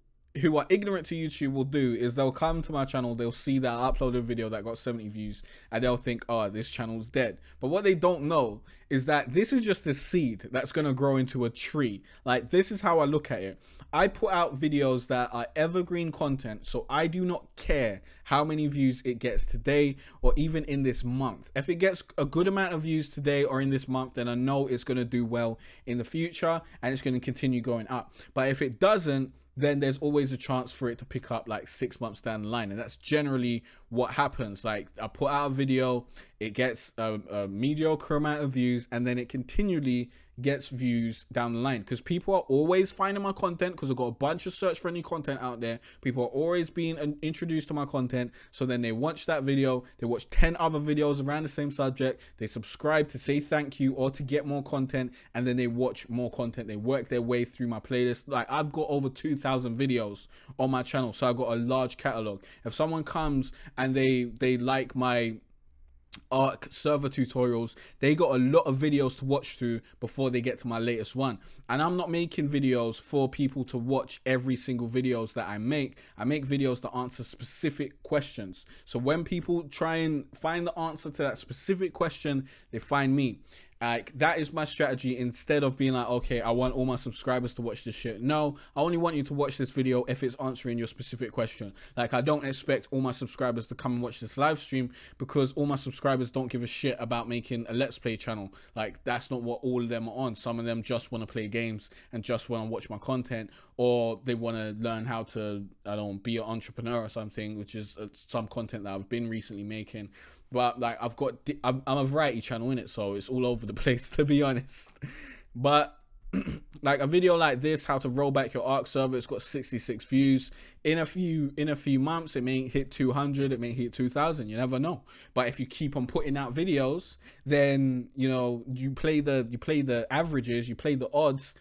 who are ignorant to YouTube will do is they'll come to my channel, they'll see that I uploaded a video that got 70 views, and they'll think, oh, this channel's dead. But what they don't know is that this is just a seed that's going to grow into a tree. Like, this is how I look at it. I put out videos that are evergreen content, so I do not care how many views it gets today or even in this month. If it gets a good amount of views today or in this month, then I know it's going to do well in the future and it's going to continue going up. But if it doesn't, then there's always a chance for it to pick up like 6 months down the line. And that's generally what happens. Like, I put out a video, it gets a mediocre amount of views, and then it continually gets views down the line, because people are always finding my content, because I've got a bunch of search friendly content out there. People are always being introduced to my content, so then they watch that video, they watch 10 other videos around the same subject, they subscribe to say thank you or to get more content, and then they watch more content. They work their way through my playlist. Like, I've got over 2,000 videos on my channel, so I've got a large catalog. If someone comes and they like my Arc server tutorials, they got a lot of videos to watch through before they get to my latest one. And I'm not making videos for people to watch every single videos that I make videos that answer specific questions. So when people try and find the answer to that specific question, they find me. Like, that is my strategy. Instead of being like, okay, I want all my subscribers to watch this shit. No, I only want you to watch this video if it's answering your specific question. Like, I don't expect all my subscribers to come and watch this live stream, because all my subscribers don't give a shit about making a Let's Play channel. Like, that's not what all of them are on. Some of them just want to play games and just want to watch my content, or they want to learn how to, I don't know, be an entrepreneur or something, which is some content that I've been recently making. But like, I'm a variety channel in it, so it's all over the place, to be honest. But like a video like this, how to roll back your Ark server, it's got 66 views. In a few months, it may hit 200, it may hit 2,000. You never know. But if you keep on putting out videos, then you know, you play the averages, you play the odds.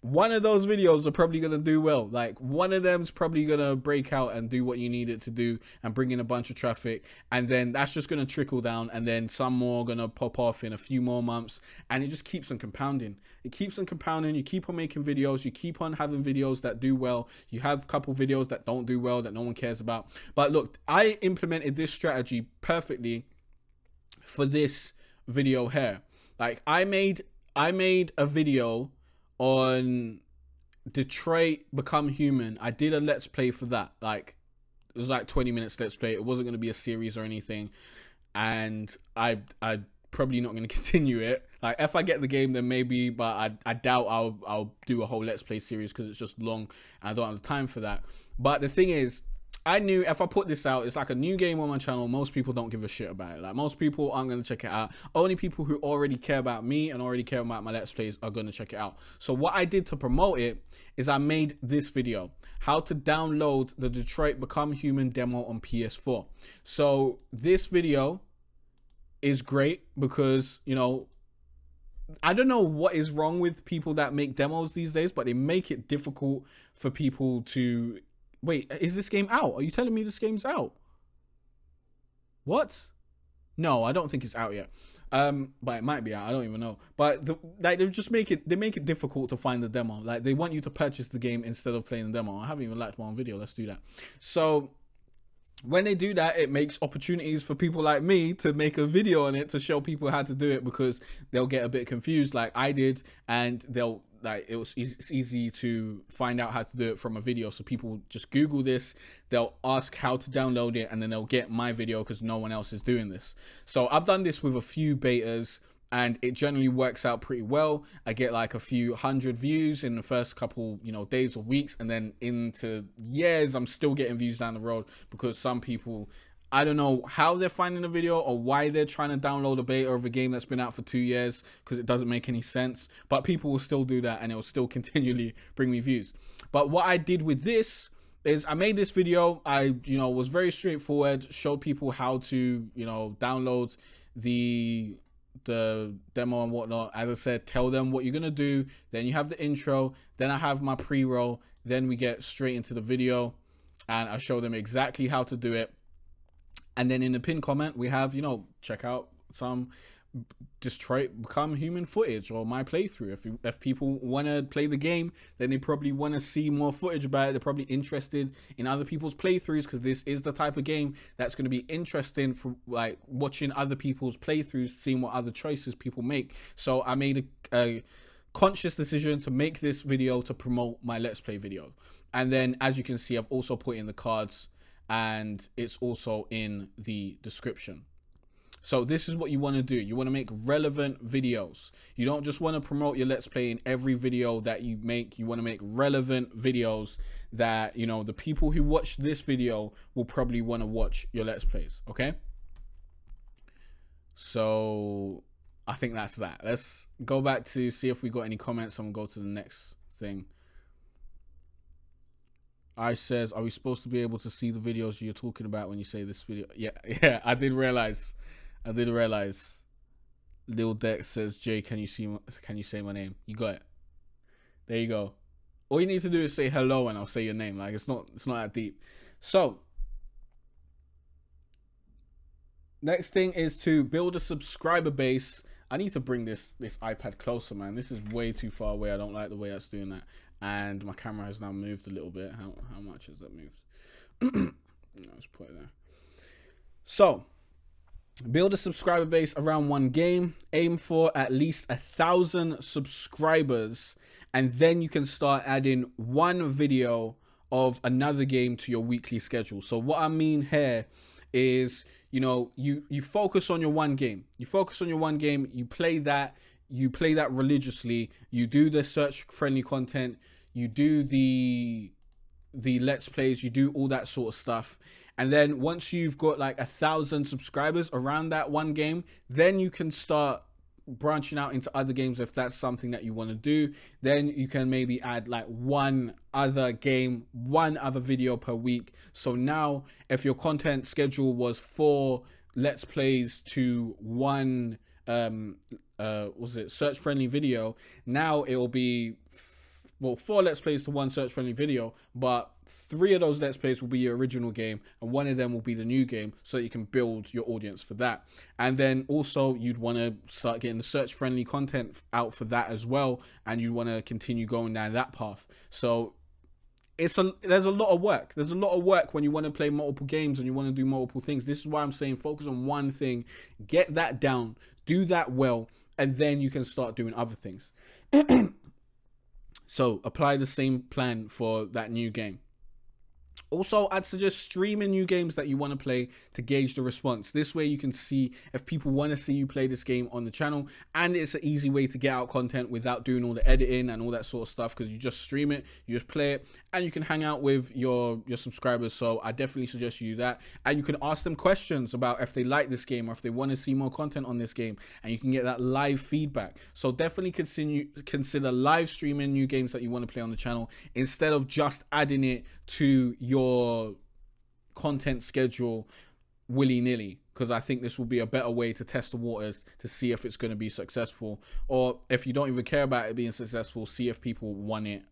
One of those videos are probably going to do well. Like, one of them's probably going to break out and do what you need it to do and bring in a bunch of traffic. And then that's just going to trickle down. And then some more are going to pop off in a few more months. And it just keeps on compounding. It keeps on compounding. You keep on making videos. You keep on having videos that do well. You have a couple videos that don't do well, that no one cares about. But look, I implemented this strategy perfectly for this video here. Like, I made a video on Detroit Become Human. I did a Let's Play for that. Like, it was like 20 minutes Let's Play. It wasn't going to be a series or anything, and I probably not going to continue it. Like, if I get the game, then maybe, but I doubt I'll do a whole Let's Play series, because it's just long and I don't have the time for that. But the thing is, I knew if I put this out, it's like a new game on my channel, most people don't give a shit about it. Like, most people aren't going to check it out. Only people who already care about me and already care about my Let's Plays are going to check it out. So what I did to promote it is I made this video, how to download the Detroit Become Human demo on PS4. So this video is great because, you know, I don't know what is wrong with people that make demos these days, but they make it difficult for people to... Wait, is this game out? Are you telling me this game's out? What? No, I don't think it's out yet. But it might be out. I don't even know. But they just make it difficult to find the demo. Like, they want you to purchase the game instead of playing the demo. I haven't even liked my own video. Let's do that. So when they do that, it makes opportunities for people like me to make a video on it to show people how to do it, because they'll get a bit confused like I did, and they'll... Like, it's easy to find out how to do it from a video. So people just Google this, they'll ask how to download it, and then they'll get my video because no one else is doing this. So I've done this with a few betas, and it generally works out pretty well. I get like a few hundred views in the first couple, you know, days or weeks, and then into years, I'm still getting views down the road, because some people... I don't know how they're finding the video or why they're trying to download a beta of a game that's been out for 2 years, because it doesn't make any sense. But people will still do that, and it will still continually bring me views. But what I did with this is I made this video. I, you know, was very straightforward, showed people how to, you know, download the demo and whatnot. As I said, tell them what you're going to do. Then you have the intro. Then I have my pre-roll. Then we get straight into the video, and I show them exactly how to do it. And then in the pinned comment, we have, you know, check out some Detroit Become Human footage or my playthrough. If people want to play the game, then they probably want to see more footage about it. They're probably interested in other people's playthroughs, because this is the type of game that's going to be interesting for, like, watching other people's playthroughs, seeing what other choices people make. So I made a conscious decision to make this video to promote my Let's Play video. And then, as you can see, I've also put in the cards, and it's also in the description. So this is what you want to do. You want to make relevant videos. You don't just want to promote your Let's Play in every video that you make. You want to make relevant videos that, you know, the people who watch this video will probably want to watch your Let's Plays. Okay? So I think that's that. Let's go back to see if we got any comments, and we'll go to the next thing. I says, are we supposed to be able to see the videos you're talking about when you say this video? Yeah, I did realize. Lil Dex says, Jay, can you say my name? You got it. There you go. All you need to do is say hello, and I'll say your name. Like, it's not that deep. So next thing is to build a subscriber base. I need to bring this iPad closer, man. This is way too far away. I don't like the way that's doing that. And my camera has now moved a little bit. How much has that moved? Let's put it there. So Build a subscriber base around one game. Aim for at least 1,000 subscribers, and then you can start adding one video of another game to your weekly schedule. So what I mean here is, you know, you focus on your one game. You focus on your one game. You play that religiously. You do the search friendly content. You do the let's plays. You do all that sort of stuff. And then once you've got like 1,000 subscribers around that one game, then you can start branching out into other games if that's something that you want to do. Then you can maybe add like one other game, one other video per week. So now if your content schedule was 4 let's plays to one search friendly video, now it will be 4 let's plays to one search friendly video, but 3 of those let's plays will be your original game and 1 of them will be the new game, so that you can build your audience for that. And then also you'd want to start getting the search friendly content out for that as well, and you want to continue going down that path. So there's a lot of work. There's a lot of work when you want to play multiple games and you want to do multiple things. This is why I'm saying focus on one thing, get that down, do that well, and then you can start doing other things. So apply the same plan for that new game. Also, I'd suggest streaming new games that you want to play to gauge the response. This way you can see if people want to see you play this game on the channel, and it's an easy way to get out content without doing all the editing and all that sort of stuff, because you just stream it, you just play it, and you can hang out with your subscribers. So I definitely suggest you do that. And you can ask them questions about if they like this game or if they want to see more content on this game, and you can get that live feedback. So definitely consider live streaming new games that you want to play on the channel instead of just adding it to your content schedule willy-nilly, because I think this will be a better way to test the waters to see if it's going to be successful, or if you don't even care about it being successful, see if people want it.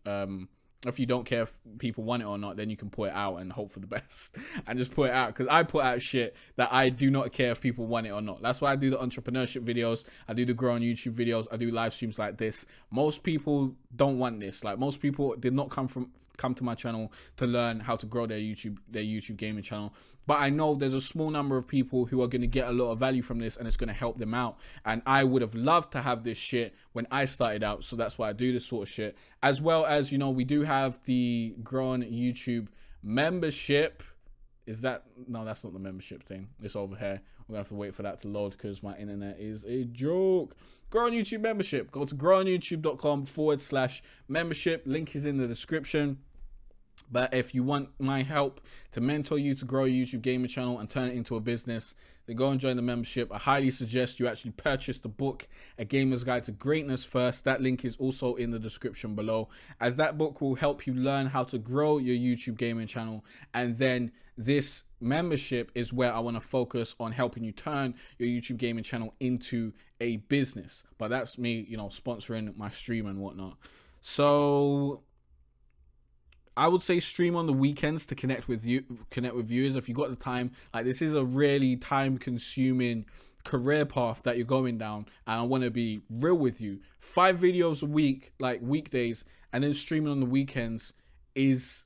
If you don't care if people want it or not, then you can put it out and hope for the best and just put it out, because I put out shit that I do not care if people want it or not. That's why I do the entrepreneurship videos, I do the grow on YouTube videos, I do live streams like this. Most people don't want this. Like, most people did not come to my channel to learn how to grow their YouTube gaming channel, but I know there's a small number of people who are going to get a lot of value from this, and it's going to help them out. And I would have loved to have this shit when I started out, so that's why I do this sort of shit. As well as, you know, we do have the Grow on YouTube membership. Is that, no, that's not the membership thing, it's over here. We're gonna have to wait for that to load because my internet is a joke. Grow on YouTube membership. Go to growonyoutube.com/membership. Link is in the description. But if you want my help to mentor you to grow your YouTube gaming channel and turn it into a business, then go and join the membership. I highly suggest you actually purchase the book, A Gamer's Guide to Greatness, first. That link is also in the description below, as that book will help you learn how to grow your YouTube gaming channel. And then this membership is where I want to focus on helping you turn your YouTube gaming channel into a business. But that's me, you know, sponsoring my stream and whatnot. So I would say stream on the weekends to connect with viewers if you got the time. Like, this is a really time consuming career path that you're going down, and I want to be real with you. 5 videos a week, like weekdays, and then streaming on the weekends is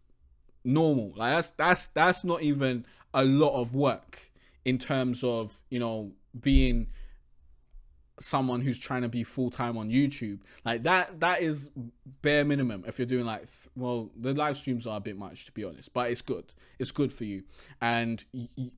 normal. Like, that's not even a lot of work in terms of, you know, being someone who's trying to be full-time on YouTube. Like, that is bare minimum. If you're doing like, well, the live streams are a bit much, to be honest, but it's good for you. And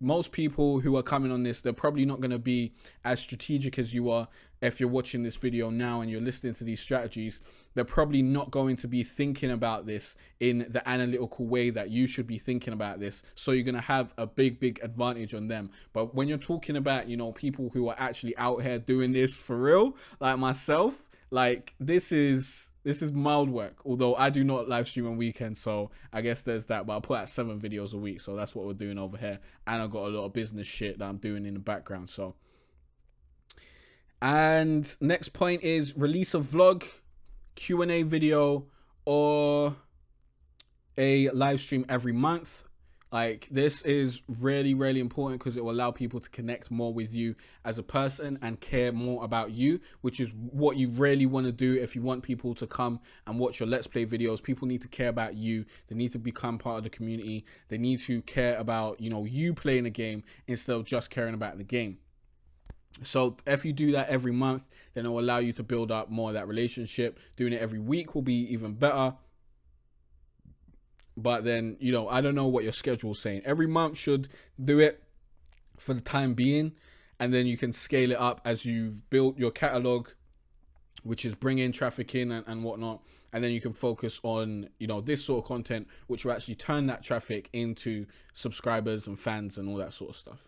most people who are coming on this, they're probably not going to be as strategic as you are. If you're watching this video now and you're listening to these strategies, they're probably not going to be thinking about this in the analytical way that you should be thinking about this. So you're going to have a big advantage on them. But when you're talking about, you know, people who are actually out here doing this for real, like myself, like, this is mild work. Although I do not live stream on weekends, so I guess there's that. But I put out 7 videos a week, so that's what we're doing over here. And I've got a lot of business shit that I'm doing in the background. So, and next point is release a vlog, Q&A video, or a live stream every month. Like, this is really important because it will allow people to connect more with you as a person and care more about you, which is what you really want to do. If you want people to come and watch your Let's Play videos, people need to care about you. They need to become part of the community. They need to care about, you know, you playing a game instead of just caring about the game. So if you do that every month, then it will allow you to build up more of that relationship. Doing it every week will be even better. But then, you know, I don't know what your schedule is saying. Every month should do it for the time being. And then you can scale it up as you've built your catalog, which is bringing traffic in and whatnot. And then you can focus on, you know, this sort of content, which will actually turn that traffic into subscribers and fans and all that sort of stuff.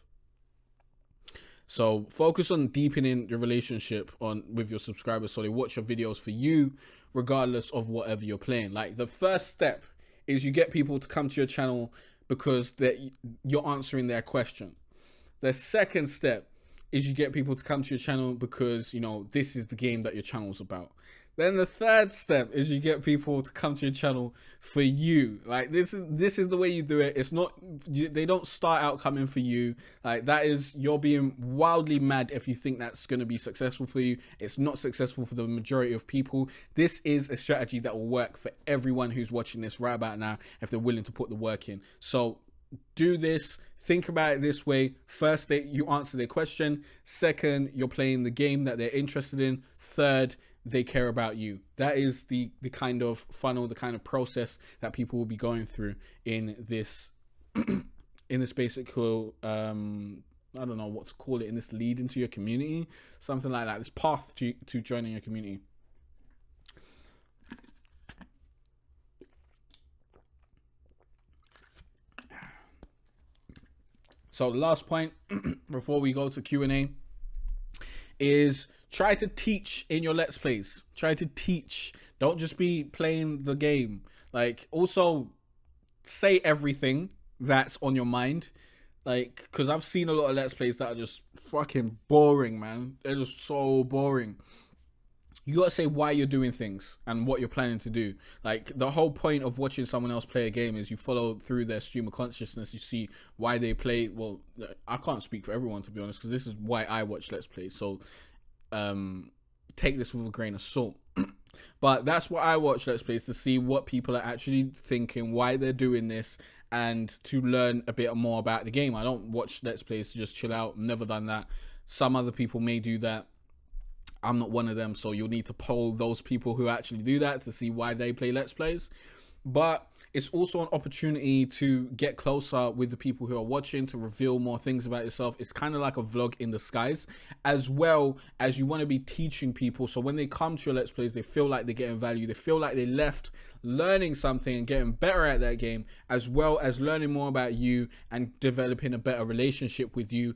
So focus on deepening your relationship with your subscribers so they watch your videos for you, regardless of whatever you're playing. Like, the first step is you get people to come to your channel because you're answering their question. The second step is you get people to come to your channel because, you know, this is the game that your channel's about. Then the third step is you get people to come to your channel for you. Like, this is the way you do it. It's not, they don't start out coming for you. Like, you're being wildly mad if you think that's going to be successful for you. It's not successful for the majority of people. This is a strategy that will work for everyone who's watching this right about now if they're willing to put the work in. So do this. Think about it this way. First, you answer their question. Second, you're playing the game that they're interested in. Third, they care about you. That is the kind of funnel, the kind of process that people will be going through in this in this basic I don't know what to call it, in this lead into your community, something like that, this path to joining your community. So the last point before we go to Q&A is try to teach in your Let's Plays. Try to teach. Don't just be playing the game. Like, also say everything that's on your mind. Like, because I've seen a lot of Let's Plays that are just fucking boring, man. They're just so boring. You gotta say why you're doing things and what you're planning to do. Like, the whole point of watching someone else play a game is you follow through their stream of consciousness. You see why they play. Well, I can't speak for everyone, to be honest, because this is why I watch Let's Plays. So take this with a grain of salt. But that's what I watch Let's Plays, to see what people are actually thinking, why they're doing this, and to learn a bit more about the game. I don't watch Let's Plays to just chill out. Never done that. Some other people may do that. I'm not one of them, so you'll need to poll those people who actually do that to see why they play Let's Plays. But it's also an opportunity to get closer with the people who are watching, to reveal more things about yourself. It's kind of like a vlog in disguise, as well as you want to be teaching people. So when they come to your Let's Plays, they feel like they're getting value. They feel like they left learning something and getting better at that game, as well as learning more about you and developing a better relationship with you,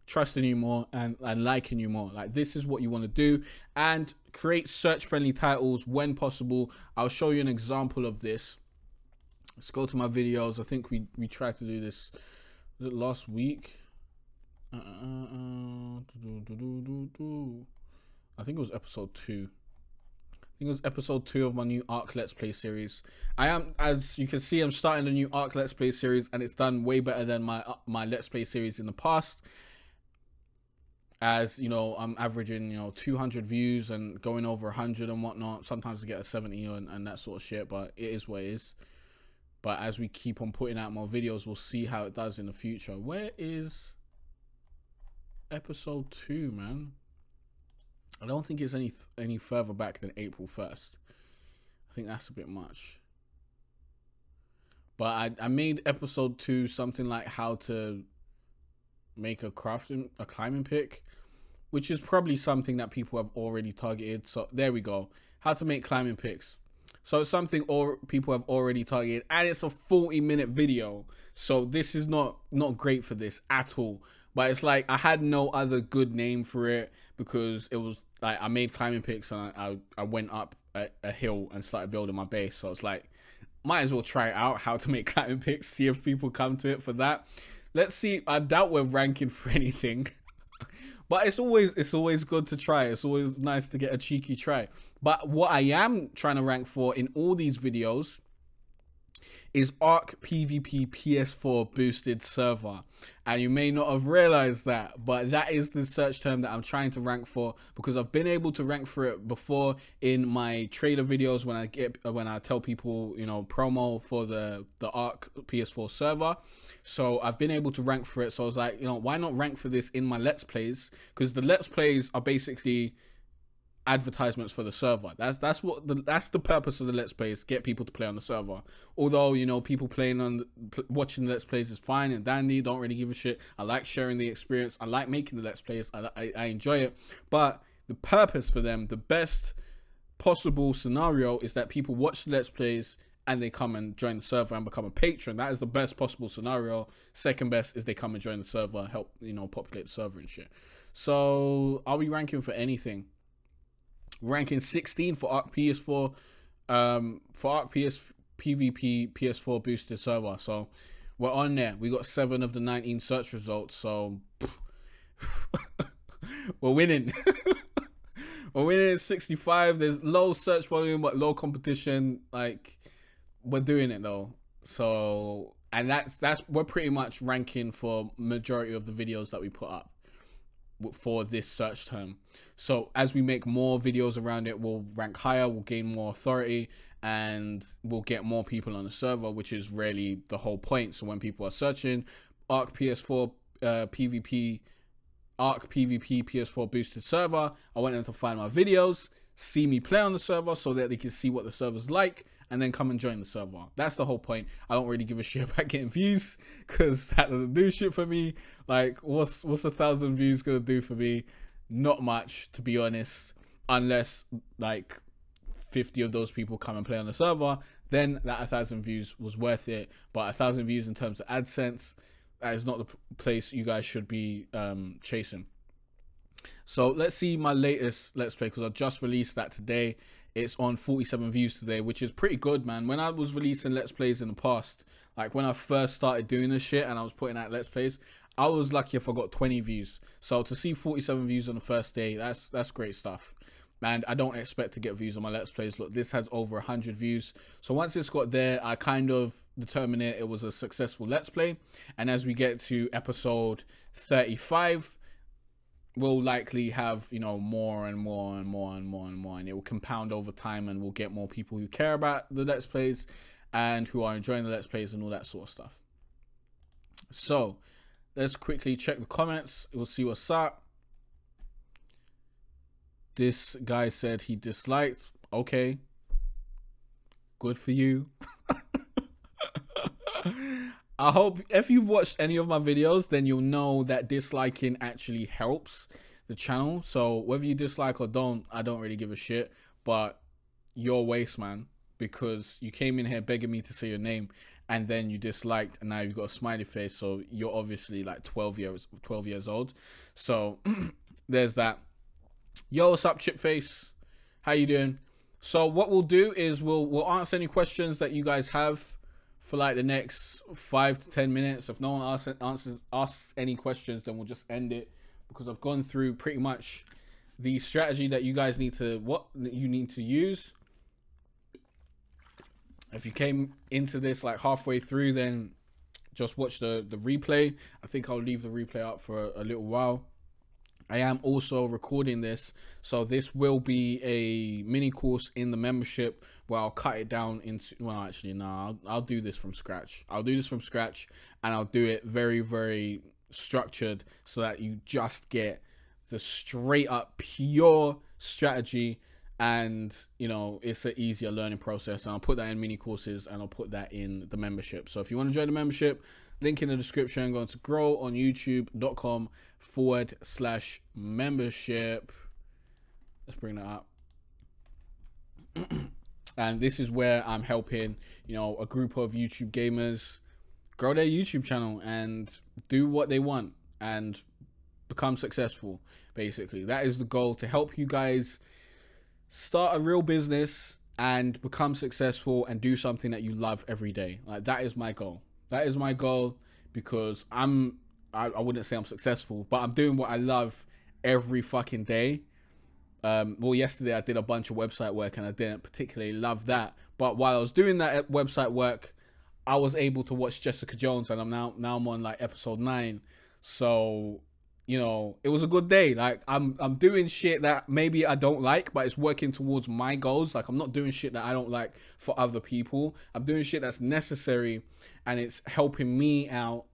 trusting you more and liking you more. Like, this is what you want to do. And create search friendly titles when possible. I'll show you an example of this. Let's go to my videos. I think we tried to do this, was it last week? I think it was episode 2. I think it was episode 2 of my new Arc Let's Play series. As you can see, I'm starting a new Arc Let's Play series, and it's done way better than my Let's Play series in the past. As you know, I'm averaging, you know, 200 views and going over 100 and whatnot. Sometimes I get a 70 and that sort of shit, but it is what it is. But as we keep on putting out more videos, we'll see how it does in the future. Where is episode 2, man? I don't think it's any further back than April 1st. I think that's a bit much. But I made episode 2 something like how to make a climbing pick, which is probably something that people have already targeted. So there we go. How to make climbing picks. So it's something people have already targeted, and it's a 40-minute video. So this is not great for this at all. But it's like, I had no other good name for it, because it was like, I made climbing picks and I went up a hill and started building my base. So it's like, might as well try out how to make climbing picks, see if people come to it for that. Let's see. I doubt we're ranking for anything. But it's always good to try. It's always nice to get a cheeky try. But what I am trying to rank for in all these videos is Arc PvP PS4 boosted server. And you may not have realized that, but that is the search term that I'm trying to rank for, because I've been able to rank for it before in my trailer videos when I tell people, you know, promo for the Arc PS4 server. So I've been able to rank for it. So I was like, you know, why not rank for this in my Let's Plays? Because the Let's Plays are basically advertisements for the server. That's the purpose of the Let's Plays, get people to play on the server. Although, you know, people playing on watching the Let's Plays is fine and dandy, don't really give a shit. I like sharing the experience, I like making the Let's Plays, I enjoy it. But the purpose for them, the best possible scenario, is that people watch the Let's Plays and they come and join the server and become a patron. That is the best possible scenario. Second best is they come and join the server, help, you know, populate the server and shit. So are we ranking for anything? Ranking 16 for Arc PS4, for Arc PvP PS4 boosted server. So we're on there. We got 7 of the 19 search results. So we're winning. We're winning at 65. There's low search volume but low competition. Like, we're doing it though. So, and that's we're pretty much ranking for majority of the videos that we put up for this search term. So as we make more videos around it, we'll rank higher, we'll gain more authority, and we'll get more people on the server, which is really the whole point. So when people are searching Arc PS4 PvP, Arc PvP PS4 boosted server, I want them to find my videos, see me play on the server so that they can see what the server's like, and then come and join the server. That's the whole point. I don't really give a shit about getting views, because that doesn't do shit for me. Like, what's 1,000 views gonna do for me? Not much, to be honest, unless like 50 of those people come and play on the server. Then that 1,000 views was worth it. But 1,000 views in terms of AdSense, that is not the place you guys should be chasing. So let's see my latest Let's Play, because I just released that today. It's on 47 views today, which is pretty good, man. When I was releasing Let's Plays in the past, like when I first started doing this shit and I was putting out Let's Plays, I was lucky if I got 20 views. So to see 47 views on the first day, that's great stuff. And I don't expect to get views on my Let's Plays. Look, this has over 100 views. So once it's got there, I kind of determined it was a successful Let's Play. And as we get to episode 35, we'll likely have, you know, more and more and more and more and more, and it will compound over time, and we'll get more people who care about the Let's Plays and who are enjoying the Let's Plays and all that sort of stuff. So let's quickly check the comments. We'll see what's up. This guy said he disliked. Okay, good for you. I hope if you've watched any of my videos, then you'll know that disliking actually helps the channel. So whether you dislike or don't, I don't really give a shit. But you're a waste, man, because you came in here begging me to say your name, and then you disliked, and now you've got a smiley face. So you're obviously like 12 years old. So there's that. Yo, what's up, Chipface? How you doing? So what we'll do is we'll answer any questions that you guys have for like the next 5 to 10 minutes. If no one asks any questions, then we'll just end it, because I've gone through pretty much the strategy that you guys need to use. If you came into this like halfway through, then just watch the replay. I think I'll leave the replay up for a little while. I am also recording this, so this will be a mini course in the membership where I'll cut it down into, well, actually, no, I'll do this from scratch. I'll do this from scratch, and I'll do it very, very structured, so that you just get the straight up pure strategy, and, you know, it's an easier learning process. And I'll put that in mini courses, and I'll put that in the membership. So if you want to join the membership, link in the description. Go to growonyoutube.com/membership. Let's bring that up. And this is where I'm helping, you know, a group of YouTube gamers grow their YouTube channel and do what they want and become successful. Basically, that is the goal, to help you guys start a real business and become successful and do something that you love every day. Like, that is my goal. That is my goal, because I wouldn't say I'm successful, but I'm doing what I love every fucking day. Well, yesterday I did a bunch of website work and I didn't particularly love that. But while I was doing that website work, I was able to watch Jessica Jones, and I'm I'm on like episode 9. So, you know, it was a good day. Like I'm doing shit that maybe I don't like, but it's working towards my goals. Like I'm not doing shit that I don't like for other people. I'm doing shit that's necessary, and it's helping me out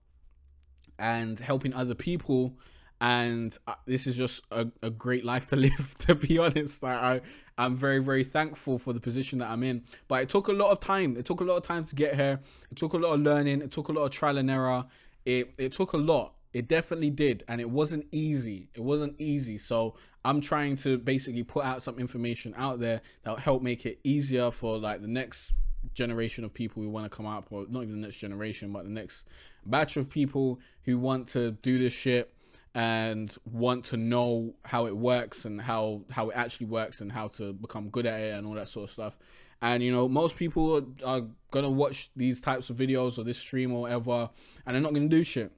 and helping other people. And this is just a great life to live, to be honest. Like I'm very, very thankful for the position that I'm in. But it took a lot of time. It took a lot of time to get here. It took a lot of learning. It took a lot of trial and error. It took a lot. It definitely did. And it wasn't easy. It wasn't easy. So I'm trying to basically put out some information out there that'll help make it easier for like the next generation of people who want to come up, or not even the next generation, but the next batch of people who want to do this shit and want to know how it works and how it actually works and how to become good at it and all that sort of stuff. And you know, most people are gonna watch these types of videos or this stream or whatever, and they're not gonna do shit.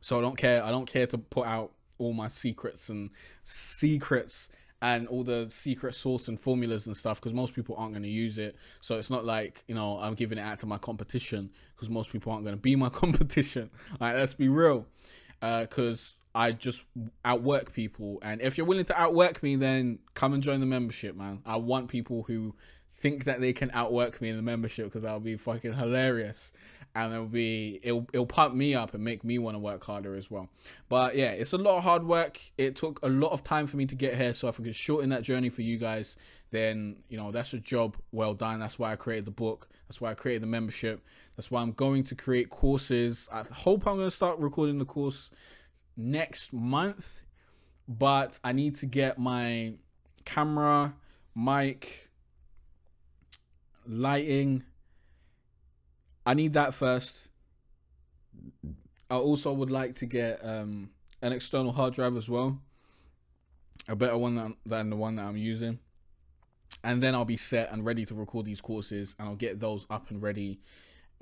So I don't care to put out all my secrets and all the secret sauce and formulas and stuff, because most people aren't going to use it. So it's not like, you know, I'm giving it out to my competition, because most people aren't going to be my competition. Like, let's be real, because I just outwork people. And if you're willing to outwork me, then come and join the membership, man. I want people who think that they can outwork me in the membership, because that'll be fucking hilarious. And it'll pump me up and make me want to work harder as well. But yeah, it's a lot of hard work. It took a lot of time for me to get here. So if I could shorten that journey for you guys, then, you know, that's a job well done. That's why I created the book. That's why I created the membership. That's why I'm going to create courses. I hope I'm going to start recording the course next month. But I need to get my camera, mic, lighting. I need that first. I also would like to get an external hard drive as well, a better one than the one that I'm using, and then I'll be set and ready to record these courses, and I'll get those up and ready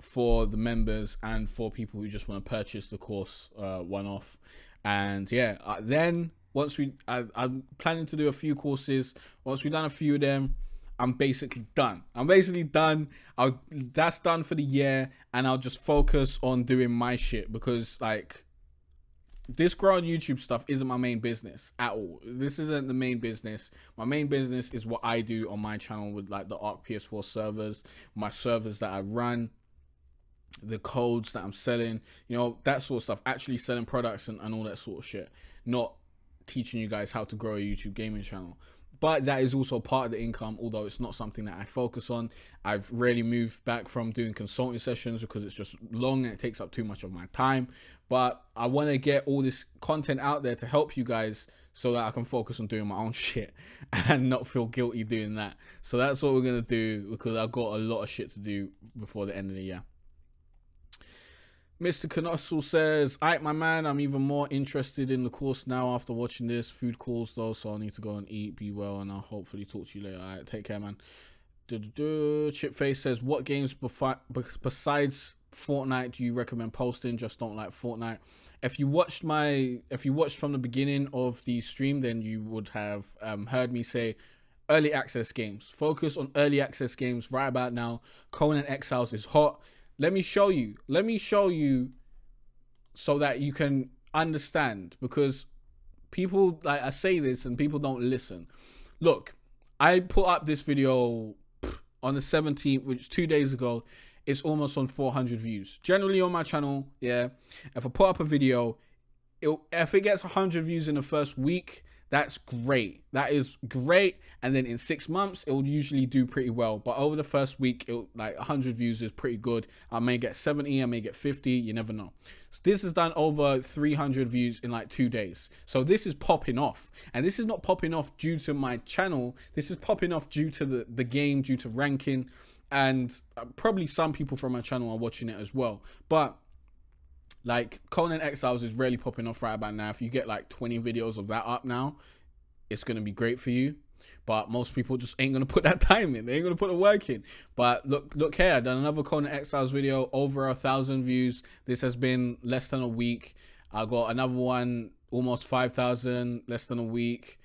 for the members and for people who just want to purchase the course one off. And yeah, then once I'm planning to do a few courses. Once we've done a few of them, I'm basically done. That's done for the year, and I'll just focus on doing my shit, because like this growing YouTube stuff isn't my main business at all. This isn't the main business. My main business is what I do on my channel with like the Arc PS4 servers, my servers that I run, the codes that I'm selling, you know, that sort of stuff, actually selling products and all that sort of shit, not teaching you guys how to grow a YouTube gaming channel. But that is also part of the income, although it's not something that I focus on. I've really moved back from doing consulting sessions because it's just long and it takes up too much of my time. But I want to get all this content out there to help you guys so that I can focus on doing my own shit and not feel guilty doing that. So that's what we're going to do, because I've got a lot of shit to do before the end of the year. Mr. Canossal says, alright, my man, I'm even more interested in the course now after watching this. Food calls though, so I need to go and eat. Be well, and I'll hopefully talk to you later. Alright, take care, man. Chipface says, what games besides Fortnite do you recommend posting? Just don't like Fortnite. If you watched from the beginning of the stream, then you would have heard me say early access games. Focus on early access games right about now. Conan Exiles is hot. Let me show you so that you can understand, because people, like, I say this and people don't listen. Look, I put up this video on the 17th, which is 2 days ago. It's almost on 400 views. Generally on my channel, yeah, if I put up a video, if it gets 100 views in the first week, that's great. That is great. And then in 6 months, it will usually do pretty well. But over the first week, like 100 views is pretty good. I may get 70, I may get 50. You never know. So this has done over 300 views in like 2 days. So this is popping off. And this is not popping off due to my channel. This is popping off due to the game, due to ranking. And probably some people from my channel are watching it as well. But like Conan Exiles is really popping off right about now. If you get like 20 videos of that up now, it's going to be great for you. But most people just ain't going to put that time in. They ain't going to put the work in. But look here. I done another Conan Exiles video, over 1,000 views. This has been less than a week. I got another one, almost 5,000, less than a week.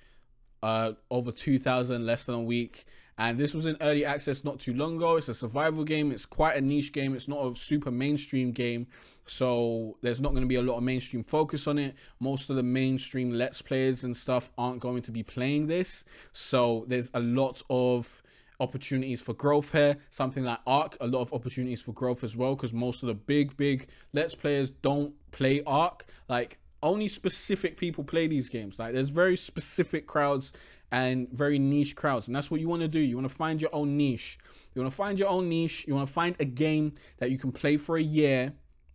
Over 2,000, less than a week. And this was in early access not too long ago. It's a survival game. It's quite a niche game. It's not a super mainstream game, so there's not going to be a lot of mainstream focus on it. Most of the mainstream Let's Players and stuff aren't going to be playing this, so there's a lot of opportunities for growth here. Something like Ark, a lot of opportunities for growth as well, because most of the big Let's Players don't play Ark. Like, only specific people play these games. Like, there's very specific crowds and very niche crowds, and that's what you want to do. You want to find your own niche. You want to find your own niche. You want to find a game that you can play for a year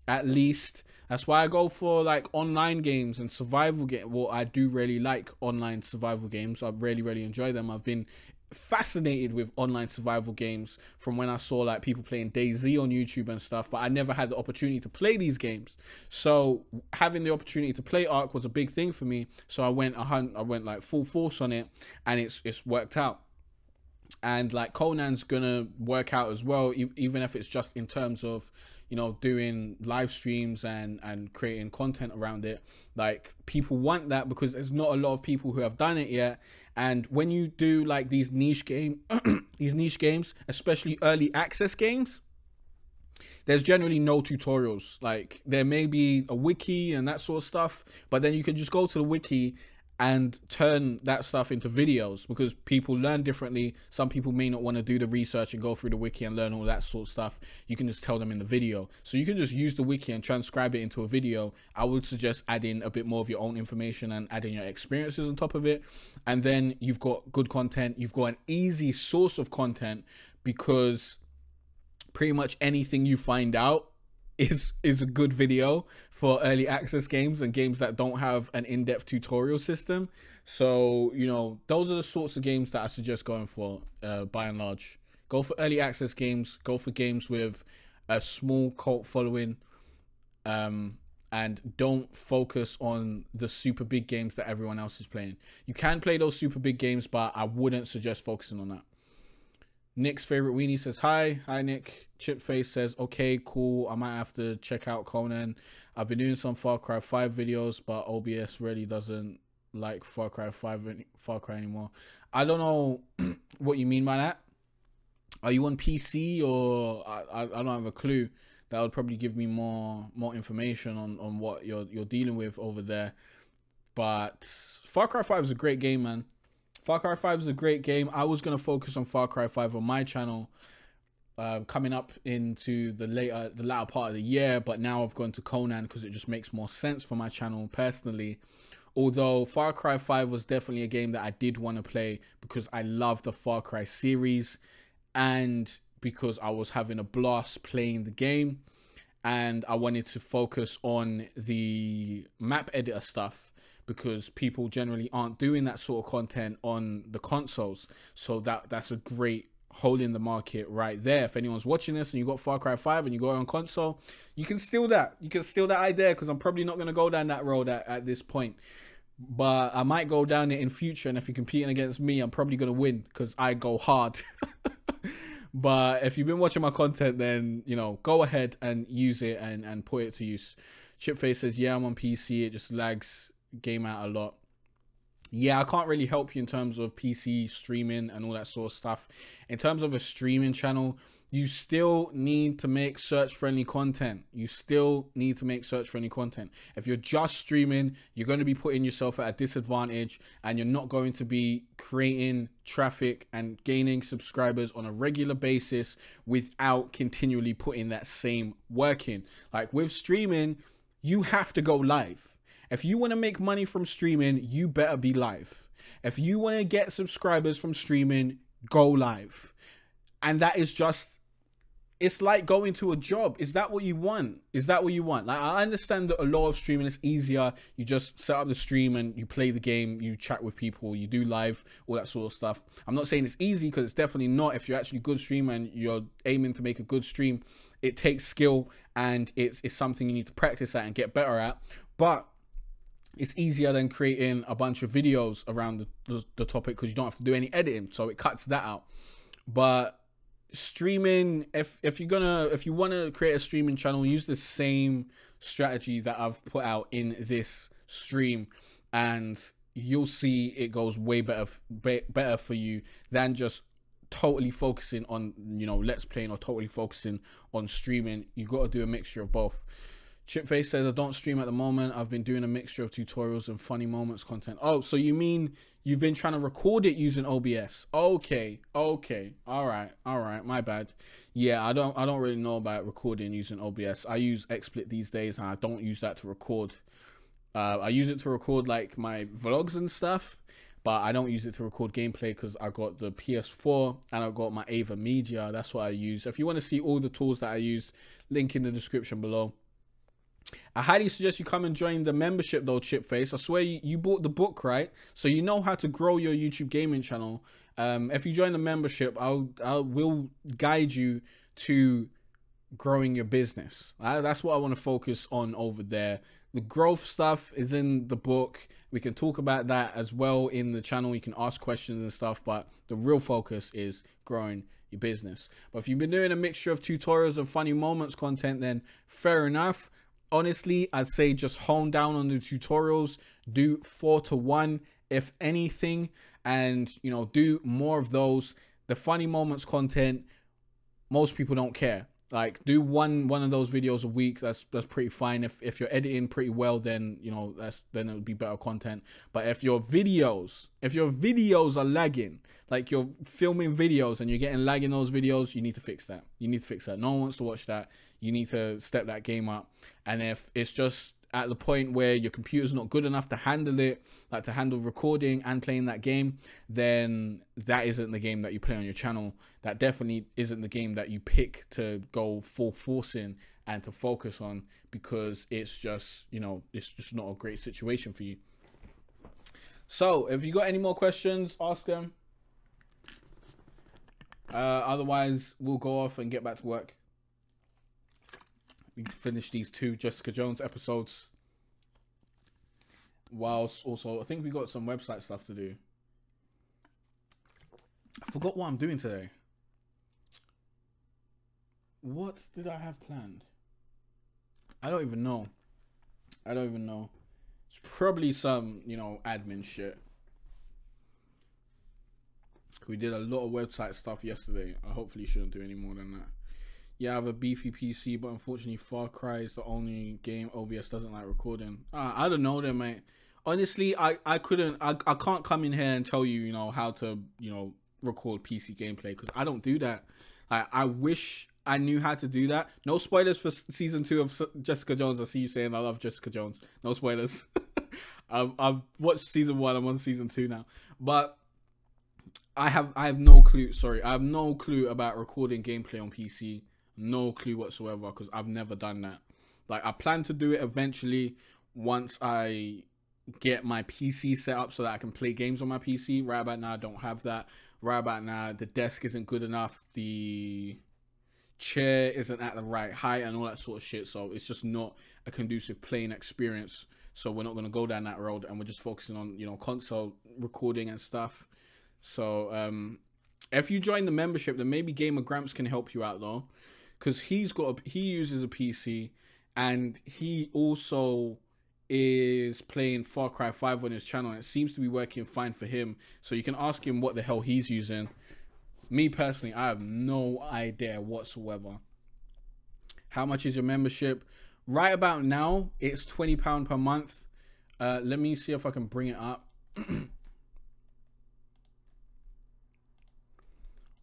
at least. That's why I go for like online games and survival games. Well, I do really like online survival games. I really enjoy them. I've been fascinated with online survival games from when I saw like people playing DayZ on YouTube and stuff, but I never had the opportunity to play these games. So having the opportunity to play Ark was a big thing for me. So I went like full force on it, and it's worked out. And like Conan's gonna work out as well, even if it's just in terms of, you know, doing live streams and creating content around it. Like, people want that because there's not a lot of people who have done it yet. And when you do like these niche games, especially early access games, there's generally no tutorials. Like, there may be a wiki and that sort of stuff, but then you can just go to the wiki and turn that stuff into videos, because people learn differently. Some people may not want to do the research and go through the wiki and learn all that sort of stuff. You can just tell them in the video. So you can just use the wiki and transcribe it into a video. I would suggest adding a bit more of your own information and adding your experiences on top of it. And then you've got good content. You've got an easy source of content, because pretty much anything you find out is a good video for early access games and games that don't have an in-depth tutorial system. So, you know, those are the sorts of games that I suggest going for, by and large. Go for early access games, go for games with a small cult following, and don't focus on the super big games that everyone else is playing. You can play those super big games, but I wouldn't suggest focusing on that. Nick's favorite weenie says hi. Hi Nick. Chipface says, okay, cool, I might have to check out Conan. I've been doing some Far Cry 5 videos, but OBS really doesn't like Far Cry anymore. I don't know what you mean by that. Are you on PC, or I don't have a clue? That would probably give me more information on what you're dealing with over there. But Far Cry 5 is a great game, man. Far Cry 5 is a great game. I was going to focus on Far Cry 5 on my channel coming up into the latter part of the year, but now I've gone to Conan because it just makes more sense for my channel personally. Although Far Cry 5 was definitely a game that I did want to play because I love the Far Cry series, and because I was having a blast playing the game, and I wanted to focus on the map editor stuff, because people generally aren't doing that sort of content on the consoles. So that's a great hole in the market right there. If anyone's watching this and you got Far Cry 5 and you go on console, you can steal that. You can steal that idea, because I'm probably not going to go down that road at this point. But I might go down it in future, and if you're competing against me, I'm probably going to win because I go hard. But if you've been watching my content, then, you know, go ahead and use it and put it to use. Chipface says, yeah, I'm on PC. It just lags game out a lot. Yeah, I can't really help you in terms of PC streaming and all that sort of stuff. In terms of a streaming channel, you still need to make search-friendly content. You still need to make search-friendly content. If you're just streaming, you're going to be putting yourself at a disadvantage, and you're not going to be creating traffic and gaining subscribers on a regular basis without continually putting that same work in. Like with streaming, you have to go live. If you want to make money from streaming, you better be live. If you want to get subscribers from streaming, go live. And that is just, it's like going to a job. Is that what you want? Is that what you want? Like, I understand that a lot of streaming is easier. You just set up the stream and you play the game, you chat with people, you do live, all that sort of stuff. I'm not saying it's easy, because it's definitely not. If you're actually a good streamer and you're aiming to make a good stream, it takes skill, and it's something you need to practice at and get better at. But it's easier than creating a bunch of videos around the topic, because you don't have to do any editing, so it cuts that out. But streaming, if you want to create a streaming channel, use the same strategy that I've put out in this stream, and you'll see it goes way better for you than just totally focusing on, you know, let's playing or totally focusing on streaming. You got to do a mixture of both. Chipface says, I don't stream at the moment. I've been doing a mixture of tutorials and funny moments content. Oh, so you mean you've been trying to record it using OBS? Okay. All right. My bad. Yeah, I don't really know about recording using OBS. I use XSplit these days, and I don't use that to record. I use it to record like my vlogs and stuff, but I don't use it to record gameplay because I got the PS4 and I got my Ava Media. That's what I use. If you want to see all the tools that I use, link in the description below. I highly suggest you come and join the membership though, Chipface. I swear you bought the book, right? So you know how to grow your YouTube gaming channel. If you join the membership, I will guide you to growing your business. That's what I want to focus on over there. The growth stuff is in the book. We can talk about that as well in the channel. You can ask questions and stuff, but the real focus is growing your business. But if you've been doing a mixture of tutorials and funny moments content, then fair enough. Honestly, I'd say just hone down on the tutorials, do 4 to 1 if anything, and you know, do more of those. The funny moments content, most people don't care. Like, do one of those videos a week. That's pretty fine. If you're editing pretty well, then you know, then it would be better content. But if your videos are lagging, like you're filming videos and you're getting lag in those videos, you need to fix that. No one wants to watch that. You need to step that game up. And if it's just at the point where your computer's not good enough to handle it, like to handle recording and playing that game, then that isn't the game that you play on your channel. That definitely isn't the game that you pick to go full force in and to focus on, because it's just, you know, it's just not a great situation for you. So if you got any more questions, ask them. Otherwise, we'll go off and get back to work. We need to finish these 2 Jessica Jones episodes. Whilst also, I think we got some website stuff to do. I forgot what I'm doing today. What did I have planned? I don't even know. It's probably some, you know, admin shit. We did a lot of website stuff yesterday. I hopefully shouldn't do any more than that. Yeah, I have a beefy PC, but unfortunately Far Cry is the only game OBS doesn't like recording. I don't know then, mate. Honestly, I can't come in here and tell you, you know, how to, you know, record PC gameplay, because I don't do that. I wish I knew how to do that. No spoilers for season 2 of Jessica Jones. I see you saying I love Jessica Jones. No spoilers. I've watched season 1. I'm on season 2 now. But I have no clue. Sorry, I have no clue about recording gameplay on PC. No clue whatsoever, because I've never done that. Like, I plan to do it eventually once I get my PC set up so that I can play games on my PC. Right about now, I don't have that. Right about now, the desk isn't good enough. The chair isn't at the right height and all that sort of shit. So it's just not a conducive playing experience. So we're not going to go down that road, and we're just focusing on, you know, console recording and stuff. So if you join the membership, then maybe Gamer Gramps can help you out though, because he uses a PC, and he also is playing Far Cry 5 on his channel, and it seems to be working fine for him. So you can ask him what the hell he's using. Me personally, I have no idea whatsoever. How much is your membership? Right about now, it's £20 per month. Let me see if I can bring it up.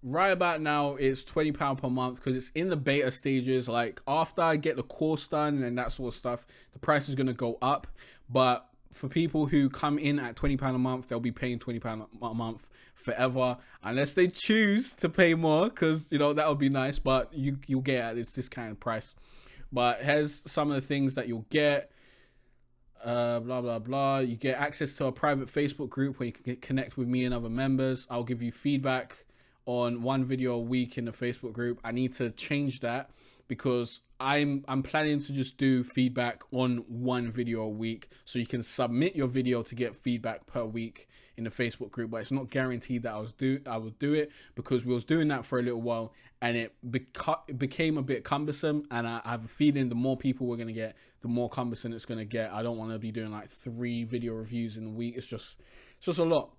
Right about now, it's £20 per month, because it's in the beta stages. Like, after I get the course done and that sort of stuff, the price is going to go up. But for people who come in at £20 a month, they'll be paying £20 a month forever, unless they choose to pay more, because, you know, that would be nice. But you'll get at this discounted price. But here's some of the things that you'll get. Blah blah blah. You get access to a private Facebook group where you can connect with me and other members. I'll give you feedback on 1 video a week in the Facebook group. I need to change that, because I'm planning to just do feedback on 1 video a week, so you can submit your video to get feedback per week in the Facebook group. But it's not guaranteed that I will do it, because we was doing that for a little while and it became a bit cumbersome, and I have a feeling the more people we're going to get, the more cumbersome it's going to get. I don't want to be doing like 3 video reviews in a week. It's just a lot.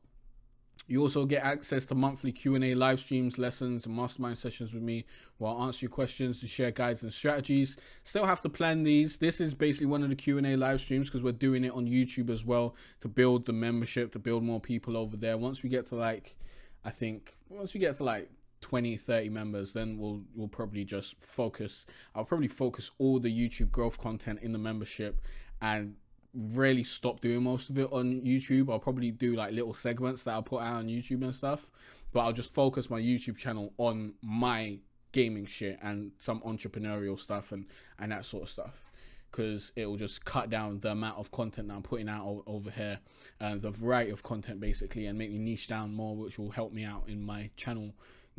You also get access to monthly Q&A live streams, lessons, and mastermind sessions with me where I'll answer your questions to share guides and strategies. Still have to plan these. This is basically one of the Q&A live streams because we're doing it on YouTube as well to build the membership, to build more people over there. Once we get to like, I think, once we get to like 20, 30 members, then we'll probably just focus. I'll probably focus all the YouTube growth content in the membership and really stop doing most of it on YouTube. I'll probably do like little segments that I'll put out on YouTube and stuff, but I'll just focus my YouTube channel on my gaming shit and some entrepreneurial stuff and that sort of stuff, because it will just cut down the amount of content that I'm putting out over here, the variety of content basically, and make me niche down more, which will help me out in my channel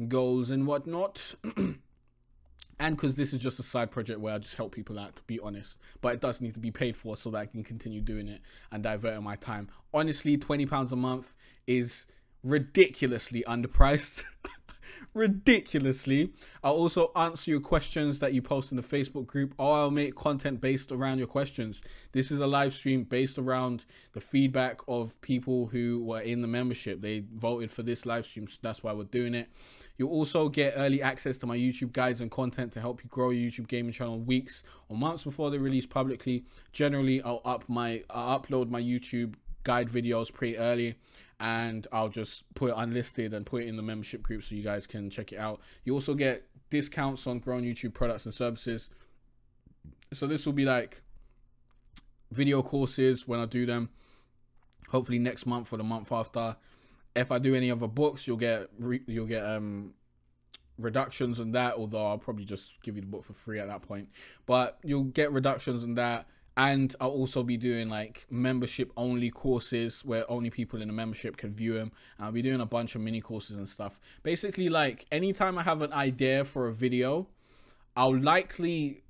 goals and whatnot. And because this is just a side project where I just help people out, to be honest. But it does need to be paid for so that I can continue doing it and divert my time. Honestly, £20 a month is ridiculously underpriced. Ridiculously. I'll also answer your questions that you post in the Facebook group, or I'll make content based around your questions. This is a live stream based around the feedback of people who were in the membership. They voted for this live stream, so that's why we're doing it. You'll also get early access to my YouTube guides and content to help you grow your YouTube gaming channel weeks or months before they release publicly. Generally, I'll upload my YouTube guide videos pretty early, and I'll just put it unlisted and put it in the membership group so you guys can check it out. You also get discounts on growing YouTube products and services. So this will be like video courses when I do them, hopefully next month or the month after. If I do any other books, you'll get reductions on that, although I'll probably just give you the book for free at that point. But you'll get reductions on that. And I'll also be doing like membership only courses where only people in the membership can view them. And I'll be doing a bunch of mini courses and stuff. Basically, like anytime I have an idea for a video, I'll likely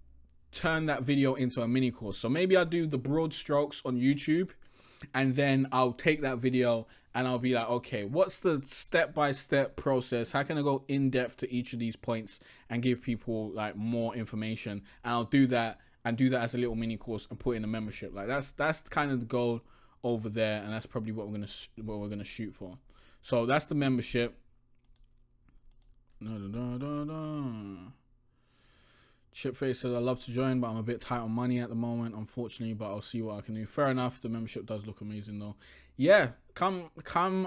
turn that video into a mini course. So maybe I'll do the broad strokes on YouTube, and then I'll take that video and I'll be like, okay, what's the step-by-step process? How can I go in depth to each of these points and give people like more information? And I'll do that and do that as a little mini course and put in a membership. Like that's kind of the goal over there, and that's probably what we're gonna shoot for. So that's the membership. Chipface says, I love to join, but I'm a bit tight on money at the moment, unfortunately, but I'll see what I can do. Fair enough. The membership does look amazing though. Yeah, come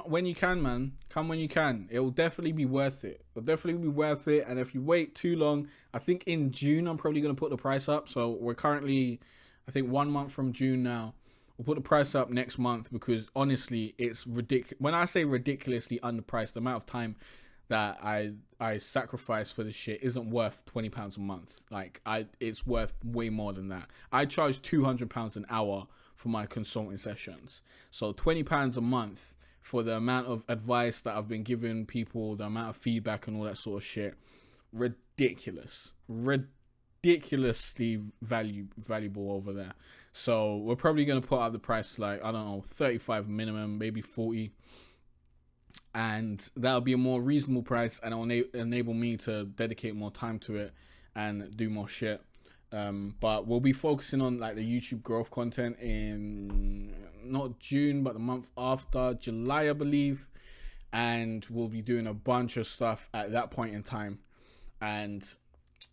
when you can, man. Come when you can. It will definitely be worth it. It'll definitely be worth it. And if you wait too long, I think in June, I'm probably going to put the price up. So we're currently, I think 1 month from June now. We'll put the price up next month because honestly, it's ridiculous. When I say ridiculously underpriced, the amount of time that I sacrifice for this shit isn't worth £20 a month. Like it's worth way more than that. I charge £200 an hour for my consulting sessions. So £20 a month for the amount of advice that I've been giving people, the amount of feedback and all that sort of shit. Ridiculous. Ridiculously valuable over there. So we're probably going to put up the price like, I don't know, 35 minimum, maybe 40. And that'll be a more reasonable price, and it'll enable me to dedicate more time to it and do more shit. But we'll be focusing on like the YouTube growth content in not June, but the month after, July, I believe. And we'll be doing a bunch of stuff at that point in time. And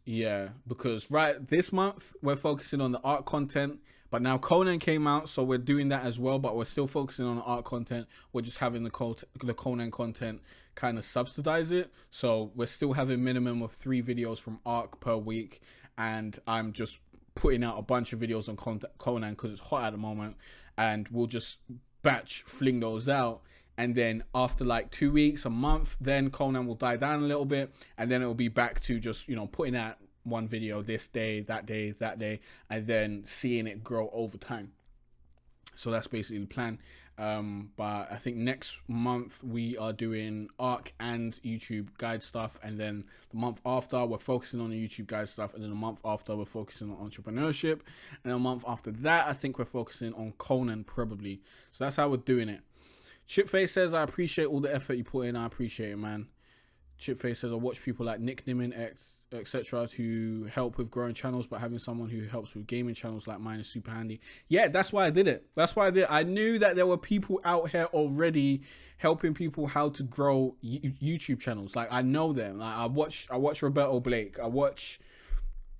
yeah, because right this month we're focusing on the art content, but now Conan came out, so we're doing that as well, but we're still focusing on the art content. We're just having the Conan content kind of subsidize it. So we're still having minimum of 3 videos from Arc per week, and I'm just putting out a bunch of videos on Conan because it's hot at the moment, and we'll just batch fling those out. And then after like 2 weeks, a month, then Conan will die down a little bit, and then it'll be back to just, you know, putting out one video this day, that day, and then seeing it grow over time. So that's basically the plan. But I think next month we are doing ARC and YouTube guide stuff, and then the month after we're focusing on the YouTube guide stuff, and then the month after we're focusing on entrepreneurship, and the month after that I think we're focusing on Conan probably. So that's how we're doing it. Chipface says, I appreciate all the effort you put in. I appreciate it, man. Chipface says, I watch people like Nick Nimmin, etc., who help with growing channels, but having someone who helps with gaming channels like mine is super handy. Yeah, that's why I did it. That's why I did it. I knew that there were people out here already helping people how to grow YouTube channels. Like, I know them. Like, I watch Roberto Blake. I watch,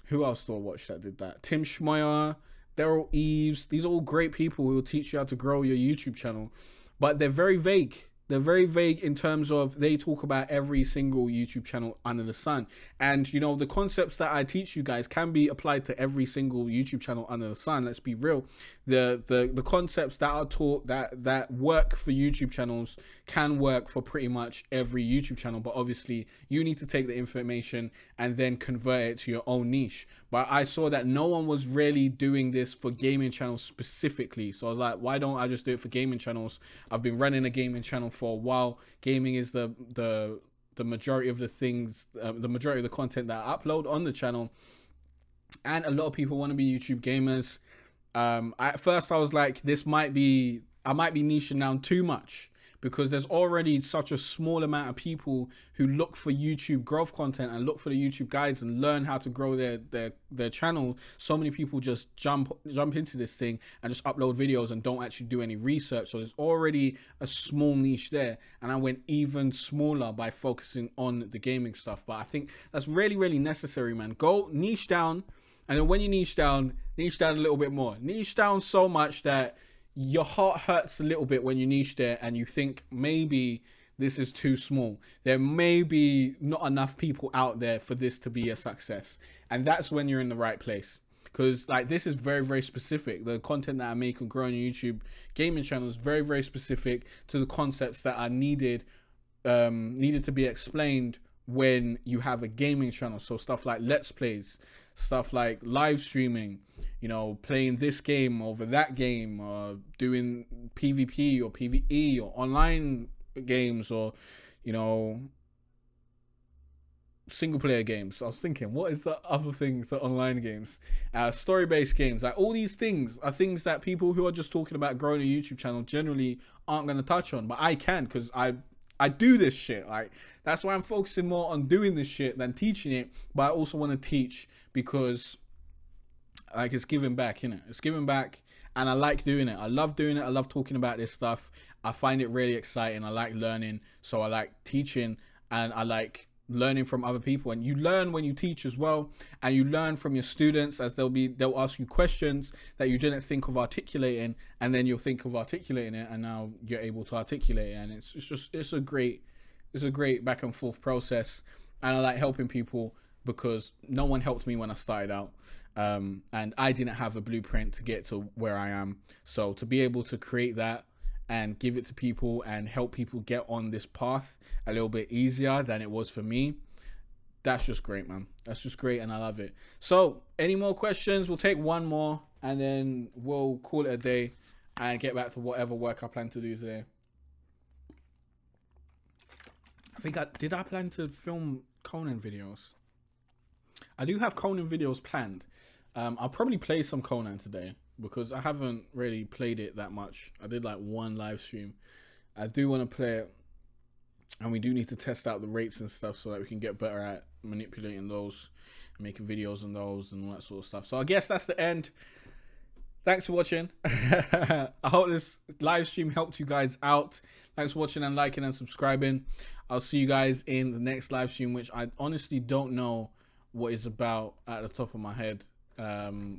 who else do I watch that did that? Tim Schmoyer, Daryl Eves. These are all great people who will teach you how to grow your YouTube channel, but they're very vague. They're very vague in terms of they talk about every single YouTube channel under the sun. And, you know, the concepts that I teach you guys can be applied to every single YouTube channel under the sun. Let's be real. The concepts that are taught that work for YouTube channels can work for pretty much every YouTube channel. But obviously, you need to take the information and then convert it to your own niche. But I saw that no one was really doing this for gaming channels specifically. So I was like, why don't I just do it for gaming channels? I've been running a gaming channel for a while. Gaming is the majority of the things, the majority of the content that I upload on the channel. And a lot of people want to be YouTube gamers. At first I was like, I might be niching down too much, because there's already such a small amount of people who look for YouTube growth content and look for the YouTube guides and learn how to grow their channel. So many people just jump into this thing and just upload videos and don't actually do any research. So there's already a small niche there, and I went even smaller by focusing on the gaming stuff. But I think that's really, really necessary, man. Go niche down, and then when you niche down a little bit more. Niche down so much that your heart hurts a little bit when you niche there and you think maybe this is too small. There may be not enough people out there for this to be a success. And that's when you're in the right place. Because like, this is very, very specific. The content that I make on growing YouTube gaming channel is very, very specific to the concepts that are needed to be explained when you have a gaming channel. So stuff like Let's Plays, stuff like live streaming, you know, playing this game over that game, or doing PvP or PvE or online games, or, you know, single player games. I was thinking, what is the other thing to online games? Story-based games. Like, all these things are things that people who are just talking about growing a YouTube channel generally aren't going to touch on, but I can, because I do this shit. Like, that's why I'm focusing more on doing this shit than teaching it. But I also want to teach because, like, it's giving back, you know. It's giving back, and I like doing it. I love doing it. I love talking about this stuff. I find it really exciting. I like learning, so I like teaching, and I like learning from other people. And you learn when you teach as well, and you learn from your students, as they'll ask you questions that you didn't think of articulating, and then you'll think of articulating it, and now you're able to articulate it. And it's a great back and forth process. And I like helping people because no one helped me when I started out, and I didn't have a blueprint to get to where I am. So to be able to create that and give it to people and help people get on this path a little bit easier than it was for me, that's just great, man. That's just great, and I love it. So any more questions? We'll take one more, and then we'll call it a day and get back to whatever work I plan to do today. I think I plan to film Conan videos. I do have Conan videos planned. I'll probably play some Conan today, because I haven't really played it that much. I did like one live stream. I do want to play it, and we do need to test out the rates and stuff so that we can get better at manipulating those and making videos on those and all that sort of stuff. So I guess that's the end. Thanks for watching. I hope this live stream helped you guys out. Thanks for watching and liking and subscribing. I'll see you guys in the next live stream, which I honestly don't know what it's about at the top of my head.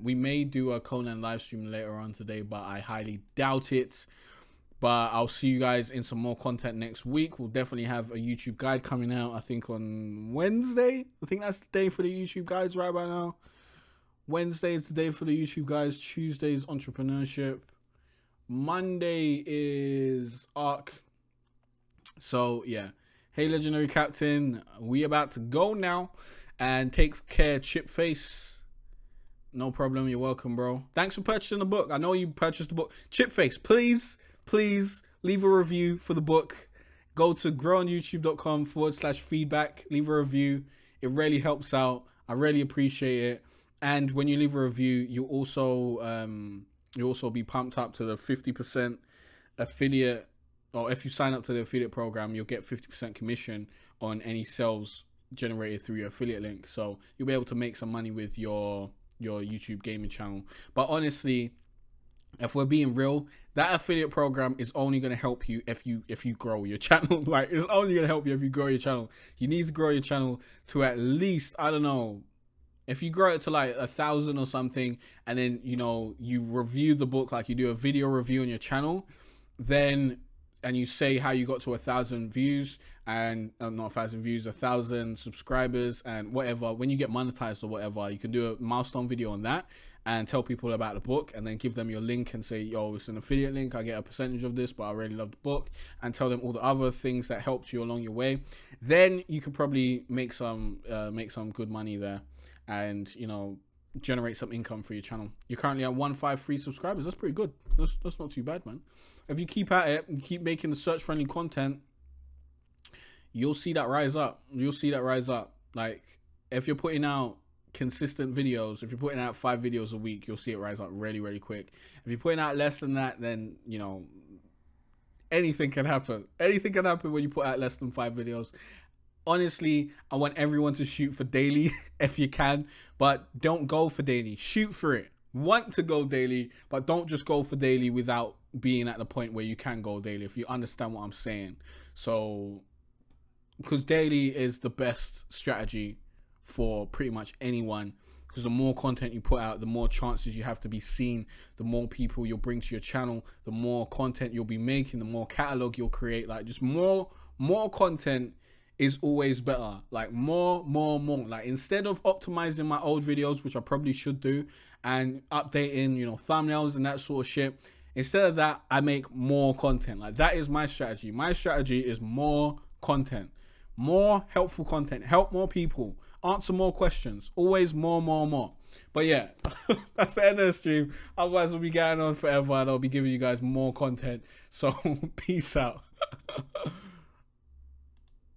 We may do a Conan live stream later on today, but I highly doubt it. But I'll see you guys in some more content next week. We'll definitely have a YouTube guide coming out, I think on Wednesday. I think that's the day for the YouTube guides right by now. Wednesday is the day for the YouTube guides. Tuesday is entrepreneurship. Monday is ARC. So yeah. Hey, Legendary Captain, we about to go now. And take care, Chipface. No problem. You're welcome, bro. Thanks for purchasing the book. I know you purchased the book. Chipface, please leave a review for the book. Go to growonyoutube.com/feedback. Leave a review. It really helps out. I really appreciate it. And when you leave a review, you also be pumped up to the 50% affiliate or if you sign up to the affiliate program, you'll get 50% commission on any sales generated through your affiliate link. So you'll be able to make some money with your YouTube gaming channel. But honestly, if we're being real, that affiliate program is only going to help you if you grow your channel. Like, it's only going to help you if you grow your channel. You need to grow your channel to at least, I don't know, if you grow it to like 1,000 or something, and then, you know, you review the book, like you do a video review on your channel, then, and you say how you got to 1,000 views, and not 1,000 views, 1,000 subscribers and whatever. When you get monetized or whatever, you can do a milestone video on that and tell people about the book, and then give them your link and say, yo, it's an affiliate link, I get a percentage of this, but I really love the book, and tell them all the other things that helped you along your way. Then you could probably make some good money there, and, you know, generate some income for your channel. You're currently at 153 subscribers. That's pretty good. That's not too bad, man. If you keep at it, you keep making the search friendly content, you'll see that rise up. You'll see that rise up. Like, if you're putting out consistent videos, if you're putting out 5 videos a week, you'll see it rise up really, really quick. If you're putting out less than that, then, you know, anything can happen. Anything can happen when you put out less than 5 videos. Honestly, I want everyone to shoot for daily if you can, but don't go for daily. Shoot for it. Want to go daily, but don't just go for daily without being at the point where you can go daily, if you understand what I'm saying. So, because daily is the best strategy for pretty much anyone, because the more content you put out, the more chances you have to be seen, the more people you'll bring to your channel, the more content you'll be making, the more catalog you'll create. Like, just more content is always better. Like, more. Like, instead of optimizing my old videos, which I probably should do, and updating, you know, thumbnails and that sort of shit, instead of that, I make more content. Like, that is my strategy. My strategy is more content, more helpful content, help more people, answer more questions, always more. But yeah, that's the end of the stream. Otherwise, we'll be going on forever, and I'll be giving you guys more content. So peace out.